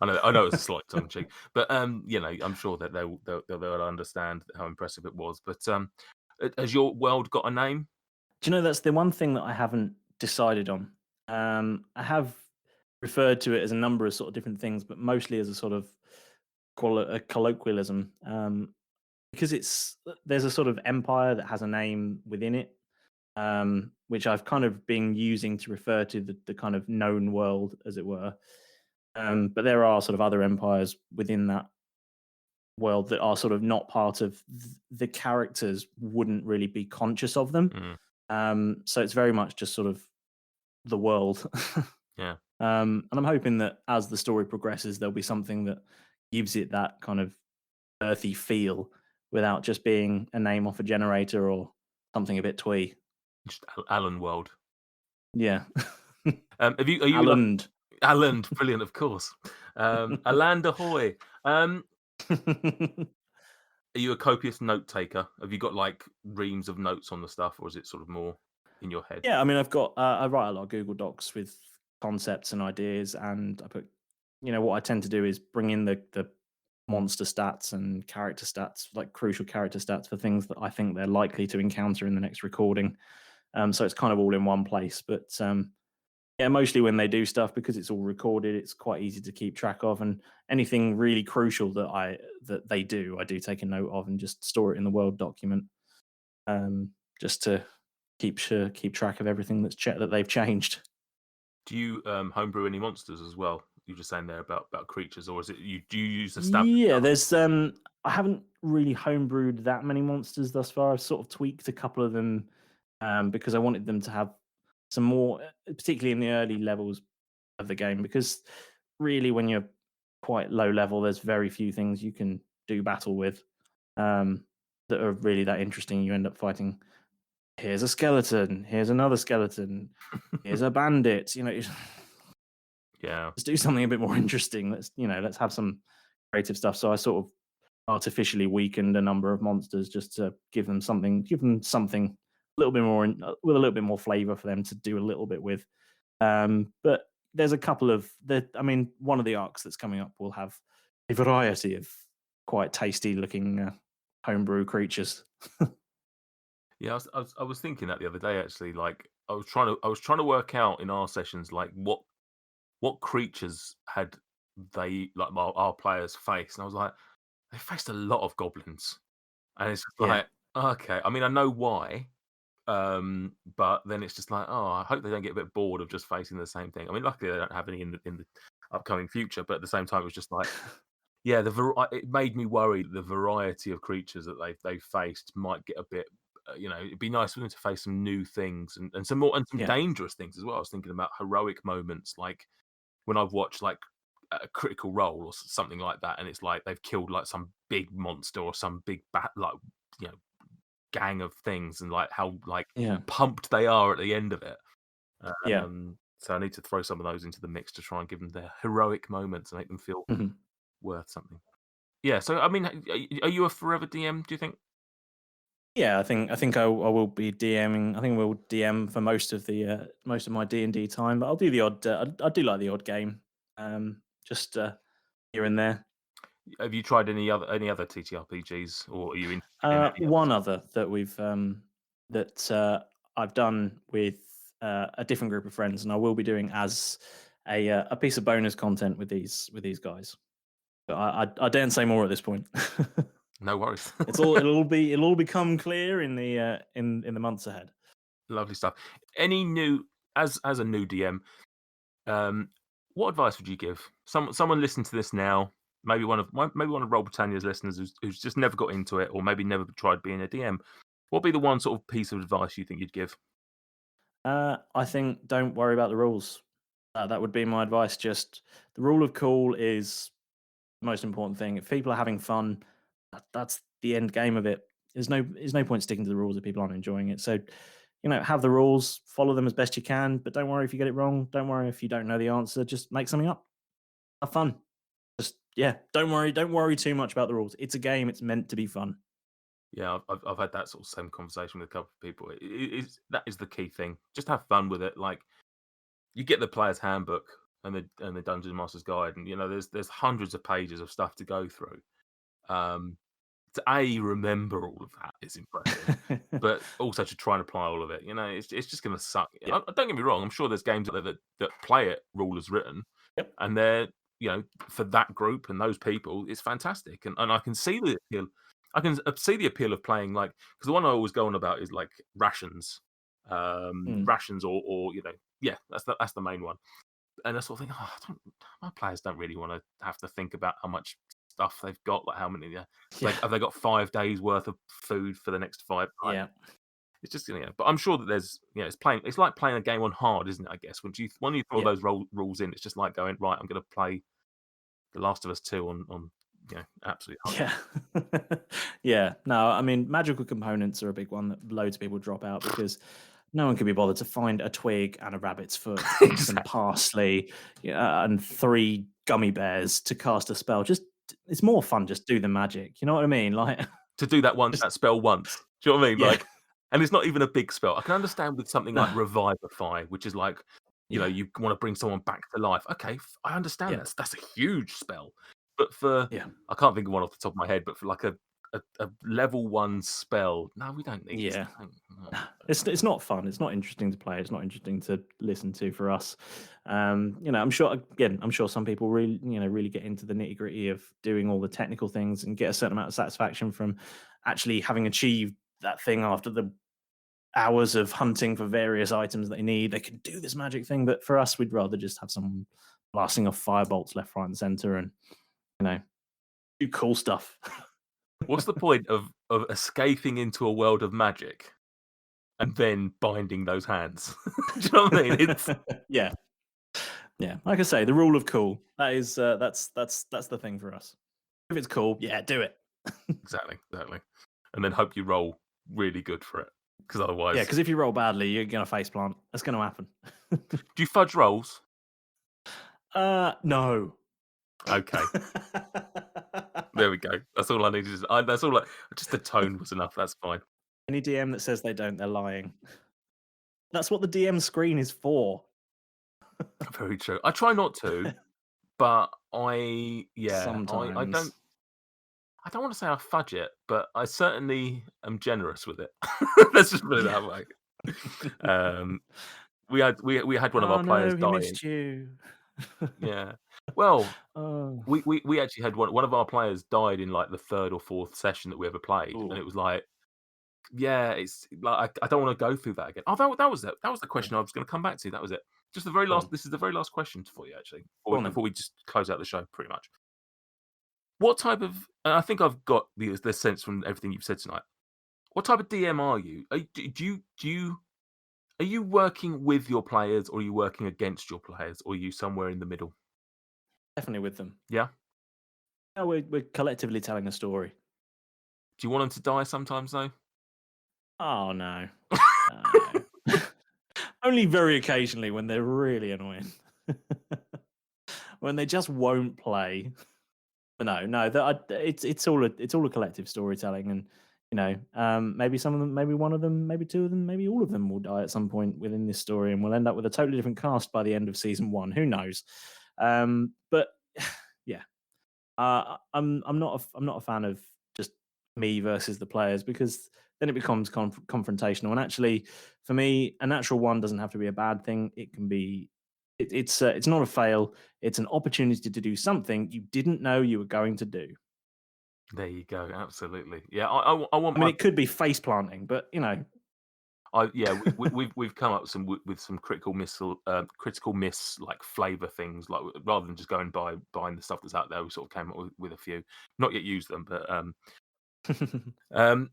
I know it's a slight tongue cheek, but I'm sure that they'll understand how impressive it was. But has your world got a name? Do you know that's the one thing that I haven't decided on? I have referred to it as a number of sort of different things, but mostly as a sort of a colloquialism, because there's a sort of empire that has a name within it, which I've kind of been using to refer to the kind of known world, as it were. But there are sort of other empires within that world that are sort of not part of the characters wouldn't really be conscious of them. Mm, So it's very much just sort of the world. yeah. And I'm hoping that as the story progresses, there'll be something that gives it that kind of earthy feel without just being a name off a generator or something a bit twee. Just Alan World. Yeah. Are you like Alan. Alan? Brilliant, of course. Alan Ahoy. Are you a copious note taker? Have you got like reams of notes on the stuff, or is it sort of more in your head? Yeah, I mean, I write a lot of Google Docs with concepts and ideas, and I put, what I tend to do is bring in the monster stats and character stats, like crucial character stats for things that I think they're likely to encounter in the next recording. So it's kind of all in one place. But yeah, mostly when they do stuff, because it's all recorded, it's quite easy to keep track of. And anything really crucial that they do, I do take a note of and just store it in the Word document, just to keep track of everything that they've changed. Do you homebrew any monsters as well? You were just saying there about creatures, or do you use established Yeah, elements? there's I haven't really homebrewed that many monsters thus far. I've sort of tweaked a couple of them because I wanted them to have some more, particularly in the early levels of the game, because really when you're quite low level, there's very few things you can do battle with that are really that interesting. You end up fighting. Here's a skeleton. Here's another skeleton. Here's a bandit. Yeah. Let's do something a bit more interesting. Let's have some creative stuff. So I sort of artificially weakened a number of monsters just to give them something a little bit more with a little bit more flavor for them to do a little bit with. But there's a couple of one of the arcs that's coming up will have a variety of quite tasty looking homebrew creatures. Yeah, I was thinking that the other day actually. Like I was trying to work out in our sessions like what creatures had they like our players faced, and I was like, they faced a lot of goblins, and it's just Yeah. like, okay. I mean, I know why, but then it's just like, oh, I hope they don't get a bit bored of just facing the same thing. I mean, luckily they don't have any in the upcoming future, but at the same time, it was just like, yeah, it made me worry that the variety of creatures that they faced might get a bit. It'd be nice for them to face some new things and some more and some Yeah. dangerous things as well. I was thinking about heroic moments, like when I've watched like a Critical Role or something like that, and it's like they've killed like some big monster or some big like you know gang of things, and like how like Yeah. pumped they are at the end of it. Yeah. So I need to throw some of those into the mix to try and give them their heroic moments and make them feel Mhm. worth something. Yeah. So I mean, are you a forever DM? Do you think? Yeah, I will be DMing. I think we'll DM for most of my D&D time, but I'll do the odd. I do like the odd game, just here and there. Have you tried any other TTRPGs, or are you interested in any others? One other that I've done with a different group of friends, and I will be doing as a piece of bonus content with these guys. But I daren't say more at this point. No worries. It'll all become clear in the months ahead. Lovely stuff. Any new as a new DM, what advice would you give someone listening to this now? Maybe one of Roll Britannia's listeners who's just never got into it, or maybe never tried being a DM. What'd be the one sort of piece of advice you think you'd give? I think don't worry about the rules. That would be my advice. Just the rule of cool is the most important thing. If people are having fun, that's the end game of it. There's no point sticking to the rules if people aren't enjoying it. So, have the rules, follow them as best you can, but don't worry if you get it wrong. Don't worry if you don't know the answer. Just make something up. Have fun. Just yeah, don't worry too much about the rules. It's a game. It's meant to be fun. Yeah, I've had that sort of same conversation with a couple of people. That is the key thing. Just have fun with it. Like you get the player's handbook and the Dungeon Master's Guide, and there's hundreds of pages of stuff to go through. Um, to remember all of that is impressive, but also to try and apply all of it. It's just going to suck. Yeah. Don't get me wrong. I'm sure there's games out there that play it rule as written, Yep. and they're for that group and those people, it's fantastic, and I can see the appeal. I can see the appeal of playing because the one I always go on about is like rations, Mm. rations or yeah, that's the main one. And I sort of think, my players don't really want to have to think about how much stuff they've got, like how many. Yeah, like Yeah. have they got 5 days worth of food for the next 5? Like, Yeah. it's just but I'm sure that there's it's like playing a game on hard, isn't it? I guess when you throw Yeah. those rules in, it's just like going right. I'm going to play The Last of Us 2 on absolutely hard. Yeah. Yeah. No, I mean, magical components are a big one that loads of people drop out because no one can be bothered to find a twig and a rabbit's foot and some Exactly. parsley, yeah, and 3 gummy bears to cast a spell. Just it's more fun just do the magic. You know what I mean? Like To do just that spell once. Do you know what I mean? yeah. Like, and it's not even a big spell. I can understand with something like Revivify, which is like, Yeah. you want to bring someone back to life. Okay, I understand Yeah. that's a huge spell. But for Yeah. I can't think of one off the top of my head, but for like a level 1 spell, no, we don't need this. Yeah. No. It's not fun. It's not interesting to play. It's not interesting to listen to for us. I'm sure some people really get into the nitty gritty of doing all the technical things and get a certain amount of satisfaction from actually having achieved that thing after the hours of hunting for various items that they need. They can do this magic thing, but for us, we'd rather just have someone blasting off firebolts left, right, and center, and you know do cool stuff. What's the point of escaping into a world of magic and then binding those hands? Do you know what I mean? It's Yeah. Yeah, like I say, the rule of cool. That is that's the thing for us. If it's cool, yeah, do it. exactly. And then hope you roll really good for it, because Yeah, otherwise, because if you roll badly, you're gonna face plant. That's gonna happen. do you fudge rolls? No. Okay, there we go. That's all I needed. That's all. Just the tone was enough. That's fine. Any DM that says they don't, they're lying. That's what the DM screen is for. Very true. I try not to, but I don't. Sometimes. I don't want to say I fudge it, but I certainly am generous with it. Let's just put it that way. Um, we had one of our Oh players no, he dying. missed you. Yeah. Well, Oh. we actually had one of our players died in like the third or fourth session that we ever played, and Ooh. it was like, yeah, it's like I don't want to go through that again. Oh, that was it. That was the Yeah. question I was going to come back to. That was it. Just the very Go last. on. This is the very last question for you, actually, Go on then. before we just close out the show, pretty much. What type of? And I think I've got the sense from everything you've said tonight. What type of DM are you? Are you working with your players, or are you working against your players, or are you somewhere in the middle? Definitely with them. Yeah. Yeah, we're collectively telling a story. Do you want them to die sometimes, though? Oh no. No. Only very occasionally when they're really annoying. When they just won't play. But no, it's all a collective storytelling, and maybe some of them, maybe one of them, maybe two of them, maybe all of them will die at some point within this story, and we'll end up with a totally different cast by the end of season one. Who knows? But yeah, I'm not a fan of just me versus the players because then it becomes confrontational. And actually, for me, a natural one doesn't have to be a bad thing. It can be. It's not a fail. It's an opportunity to do something you didn't know you were going to do. There you go. Absolutely. Yeah. I want I mean, my. it could be face planting, but Yeah. We've come up with some critical miss like flavor things, like rather than just going by buying the stuff that's out there. We sort of came up with a few, not yet used them, but um,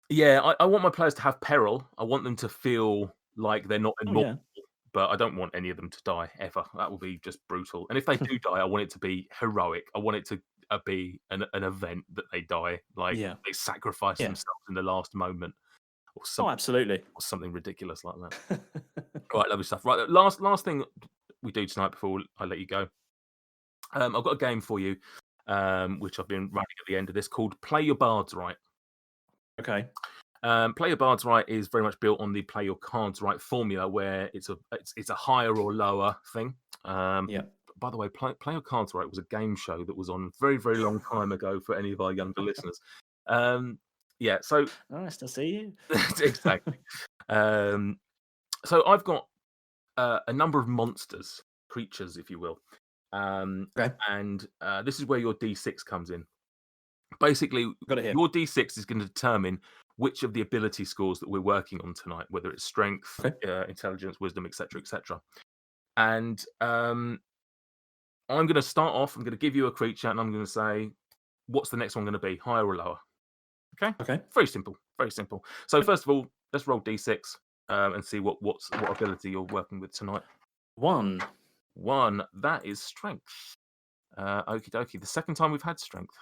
yeah. I want my players to have peril. I want them to feel like they're not Oh immortal. yeah. But I don't want any of them to die ever. That would be just brutal. And if they do die, I want it to be heroic. I want it to be an event that they die, like Yeah. they sacrifice Yeah. themselves in the last moment, or Oh, absolutely. something ridiculous like that. Right, lovely stuff. Right, last thing we do tonight before I let you go. I've got a game for you, which I've been running at the end of this, called Play Your Bards Right. Okay. Play Your Bards Right is very much built on the Play Your Cards Right formula, where it's a higher or lower thing. Yeah. By the way, Play Your Cards Right was a game show that was on very, very long time ago for any of our younger listeners. Yeah, so Nice to see you. exactly. So I've got a number of monsters, creatures, if you will, Okay. and this is where your D6 comes in. Basically, Got it here. your D6 is going to determine which of the ability scores that we're working on tonight, whether it's strength, Okay. intelligence, wisdom, etc., etc. And I'm going to start off. I'm going to give you a creature, and I'm going to say, what's the next one going to be, higher or lower? Okay. Okay. Very simple. Very simple. So first of all, let's roll D6 and see what ability you're working with tonight. 1. 1. That is strength. Okie dokie. The second time we've had strength.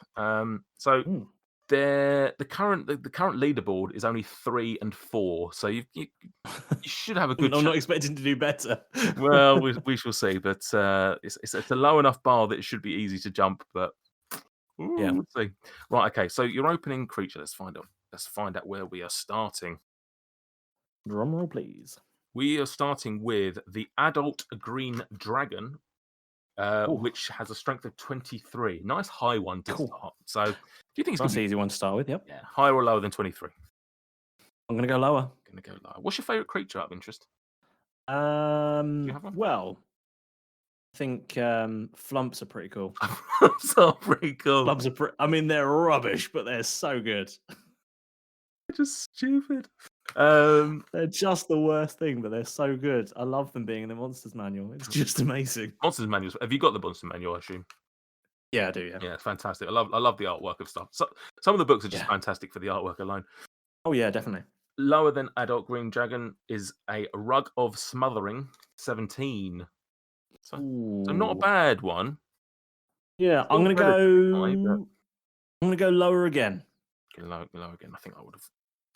So Ooh. the current leaderboard is only 3 and 4. So you should have a good. I'm not expecting to do better. Well, we shall see. But it's a low enough bar that it should be easy to jump. But Yeah. we'll see. Right. Okay. So your opening creature. Let's find out where we are starting. Drum roll, please. We are starting with the adult green dragon, Ooh. which has a strength of 23. Nice high one to Cool. start. So, do you think it's That's going to an be easy one to start with. Yep. higher or lower than 23? I'm gonna go lower. Going to go lower. What's your favourite creature out of interest? You have one? Well, I think flumps are pretty cool. So pretty cool. Flumps are I mean, they're rubbish, but they're so good. Just stupid. They're just the worst thing, but they're so good. I love them being in the Monsters Manual. It's just amazing. Monsters manuals. Have you got the Monster Manual? I assume. Yeah, I do. Yeah. Yeah, it's fantastic. I love the artwork of stuff. So, some of the books are just Yeah. fantastic for the artwork alone. Oh yeah, definitely. Lower than adult green dragon is a rug of smothering, 17. So not a Ooh. bad one. Yeah, Still I'm gonna relatively high, but- go. I'm gonna go lower again. Low again. I think I would have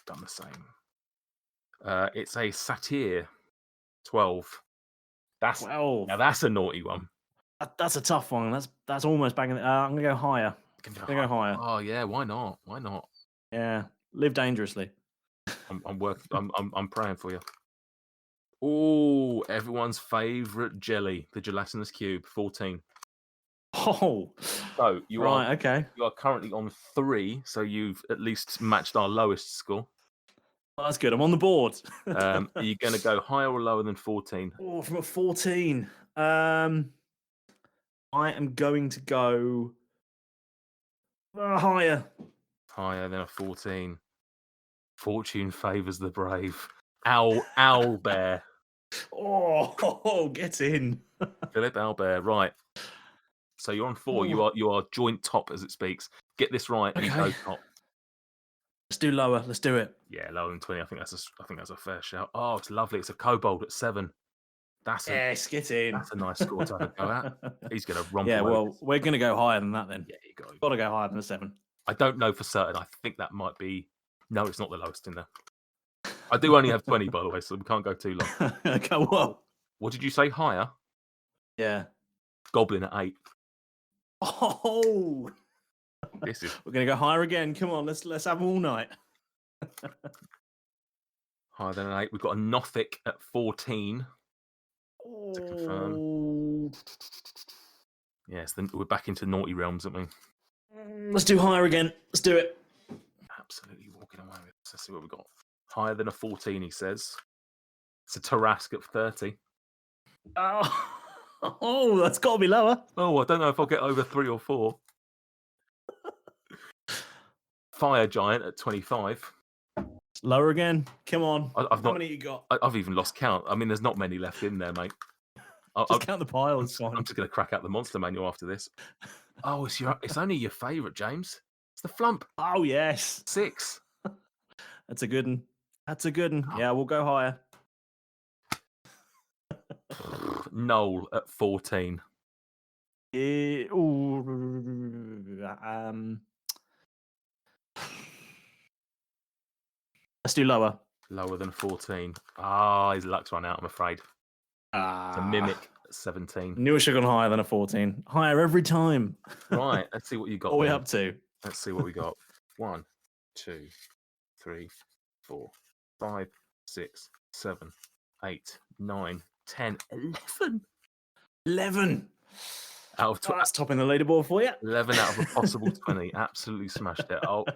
done the same. It's a satyr, 12. That's 12. now that's a naughty one. That's a tough one. That's almost banging. I'm gonna go higher. Can I'm gonna go higher. Oh yeah, why not? Why not? Yeah, live dangerously. I'm working. I'm praying for you. Oh, everyone's favourite jelly, the gelatinous cube, 14. Oh, So you right. are Okay. you are currently on 3, so you've at least matched our lowest score. Well, that's good. I'm on the board. Are you going to go higher or lower than 14? Oh, from a 14. I am going to go higher. Higher than a 14. Fortune favours the brave. Owl bear. Oh, get in. Philip Owlbear, right. So you're on 4. Ooh. You are joint top as it speaks. Get this right and you go Okay. top. Let's do lower. Let's do it. Yeah, lower than 20. I think that's a fair shout. Oh, it's lovely. It's a kobold at 7. That's Get in. a nice score to have a go at. He's going to romp. Yeah, away well, with this. we're going to go higher than that then. Yeah, you Got to go higher than a 7. I don't know for certain. I think that might be. No, it's not the lowest in there. I do only have 20, by the way, so we can't go too long. Okay, well. What did you say? Higher? Yeah. Goblin at 8. Oh, This is we're going to go higher again. Come on, let's have them all night. higher than an 8. We've got a Nothic at 14. To confirm. Oh. Yes, then we're back into naughty realms, aren't we? Let's do higher again. Let's do it. Absolutely walking away with this. Let's see what we've got. Higher than a 14, he says. It's a Tarask at 30. Oh, that's got to be lower. Oh, I don't know if I'll get over 3 or 4. Fire Giant at 25. Lower again. Come on. How many you got? I've even lost count. I mean, there's not many left in there, mate. Just count the piles. I'm just going to crack out the monster manual after this. Oh, it's only your favourite, James. It's the Flump. Oh, yes. 6. That's a good one. Yeah, we'll go higher. Noel at 14. Ooh, let's do lower. Lower than 14. Ah, his luck's run out, I'm afraid. It's a mimic at 17. Knew it should have gone higher than a 14. Higher every time. Right, let's see what you got. What are we then. up to? Let's see what we got. 1, 2, 3, 4, 5, 6, 7, 8, 9, 10, 11. 11. Out of That's topping the leaderboard for you. 11 out of a possible 20. Absolutely smashed it. I'll be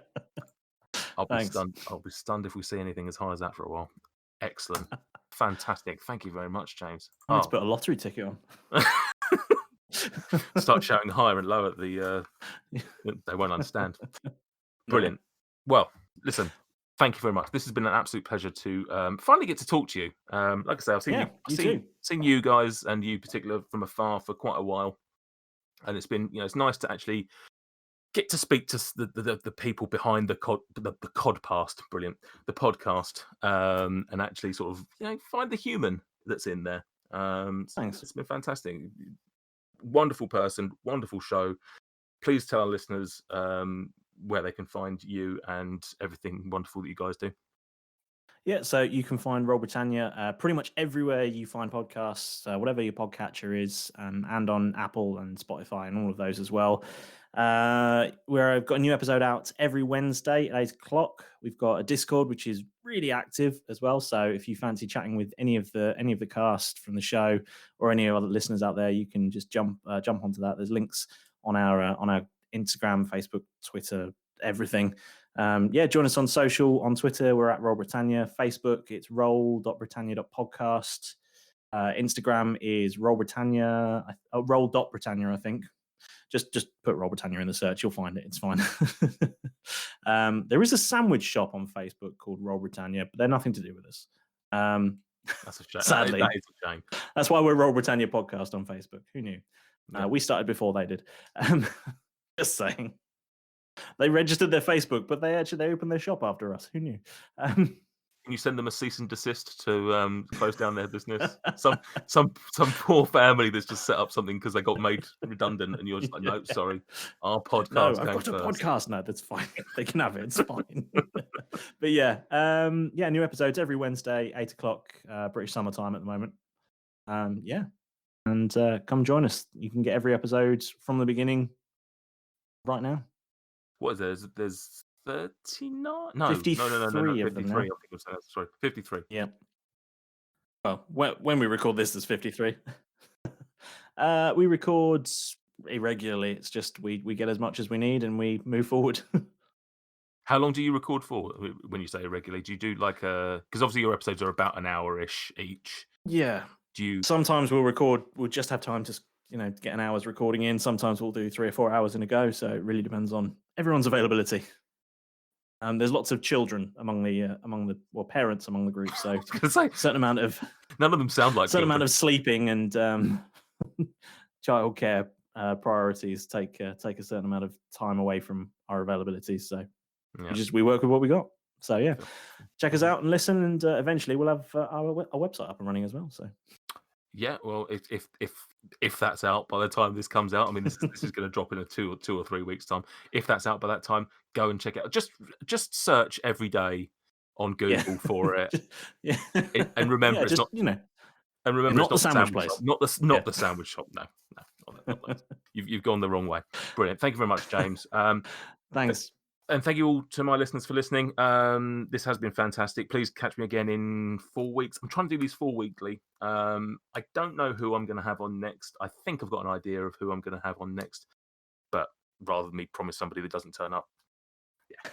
Thanks. stunned. I'll be stunned if we see anything as high as that for a while. Excellent. Fantastic. Thank you very much, James. I need to put a lottery ticket on. Start shouting higher and lower at the they won't understand. Brilliant. Well, listen, thank you very much. This has been an absolute pleasure to finally get to talk to you. Like I say, I've seen you guys and you particular from afar for quite a while. And it's been, it's nice to actually get to speak to the people behind the codcast, brilliant, the podcast, and actually sort of find the human that's in there. Thanks. It's been fantastic. Wonderful person, wonderful show. Please tell our listeners where they can find you and everything wonderful that you guys do. Yeah, so you can find Roll Britannia pretty much everywhere you find podcasts, whatever your podcatcher is, and on Apple and Spotify and all of those as well. Where I've got a new episode out every Wednesday at 8 o'clock. We've got a Discord which is really active as well. So if you fancy chatting with any of the cast from the show or any other listeners out there, you can just jump onto that. There's links on our Instagram, Facebook, Twitter, everything. Join us on social. On Twitter, we're at Roll Britannia. Facebook, it's roll.britannia.podcast. Instagram is Roll Britannia, roll.britannia, I think. Just put Roll Britannia in the search, you'll find it. It's fine. There is a sandwich shop on Facebook called Roll Britannia, but they're nothing to do with us. That's a shame. Sadly, that is a shame. That's why we're Roll Britannia podcast on Facebook. Who knew? Yeah. We started before they did. Just saying. They registered their Facebook, but they opened their shop after us. Who knew? Can you send them a cease and desist to close down their business? Some poor family that's just set up something because they got made redundant, and you're just like, no, sorry, our podcast. No, I've got a podcast. No, that's fine. They can have it. It's fine. But new episodes every Wednesday, 8 o'clock, British summertime at the moment. And come join us. You can get every episode from the beginning right now. What is there? There's 39? No, 53 no, of them 53. now. I think it was, sorry, 53. Yeah. Well, when we record this, there's 53. We record irregularly. It's just we get as much as we need and we move forward. How long do you record for when you say irregularly? Do you do like because obviously your episodes are about an hour-ish each. Yeah. Sometimes we'll just have time to get an hour's recording in. Sometimes we'll do 3 or 4 hours in a go. So it really depends on everyone's availability. There's lots of children among the parents among the group. So I was gonna say, certain amount of none of them sound like certain children. amount of sleeping and childcare priorities take a certain amount of time away from our availability. So we work with what we got. So yeah, check us out and listen, and eventually we'll have our website up and running as well. So. Yeah, well, if that's out by the time this comes out, I mean, this is going to drop in a 2 or 3 weeks time. If that's out by that time, go and check it out. Just search every day on Google for it. And remember, it's not And remember, not the sandwich place. Shop. Not the sandwich shop. No, not you've gone the wrong way. Brilliant. Thank you very much, James. Thanks. And thank you all to my listeners for listening. This has been fantastic. Please catch me again in 4 weeks. I'm trying to do these 4 weekly. I don't know who I'm going to have on next. I think I've got an idea of who I'm going to have on next. But rather than me promise somebody that doesn't turn up. Yeah.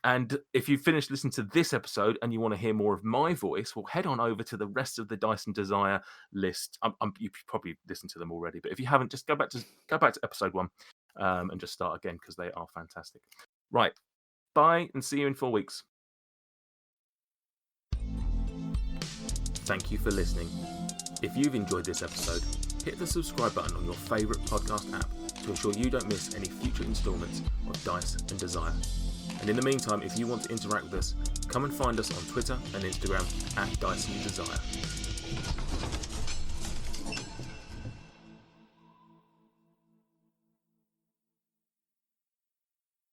And if you finished listening to this episode and you want to hear more of my voice, well, head on over to the rest of the Dice and Desire list. You've probably listened to them already. But if you haven't, just go back to episode 1. And just start again because they are fantastic. Right. Bye and see you in 4 weeks. Thank you for listening. If you've enjoyed this episode, hit the subscribe button on your favourite podcast app to ensure you don't miss any future instalments of Dice and Desire. And in the meantime, if you want to interact with us, come and find us on Twitter and Instagram at Dice and Desire.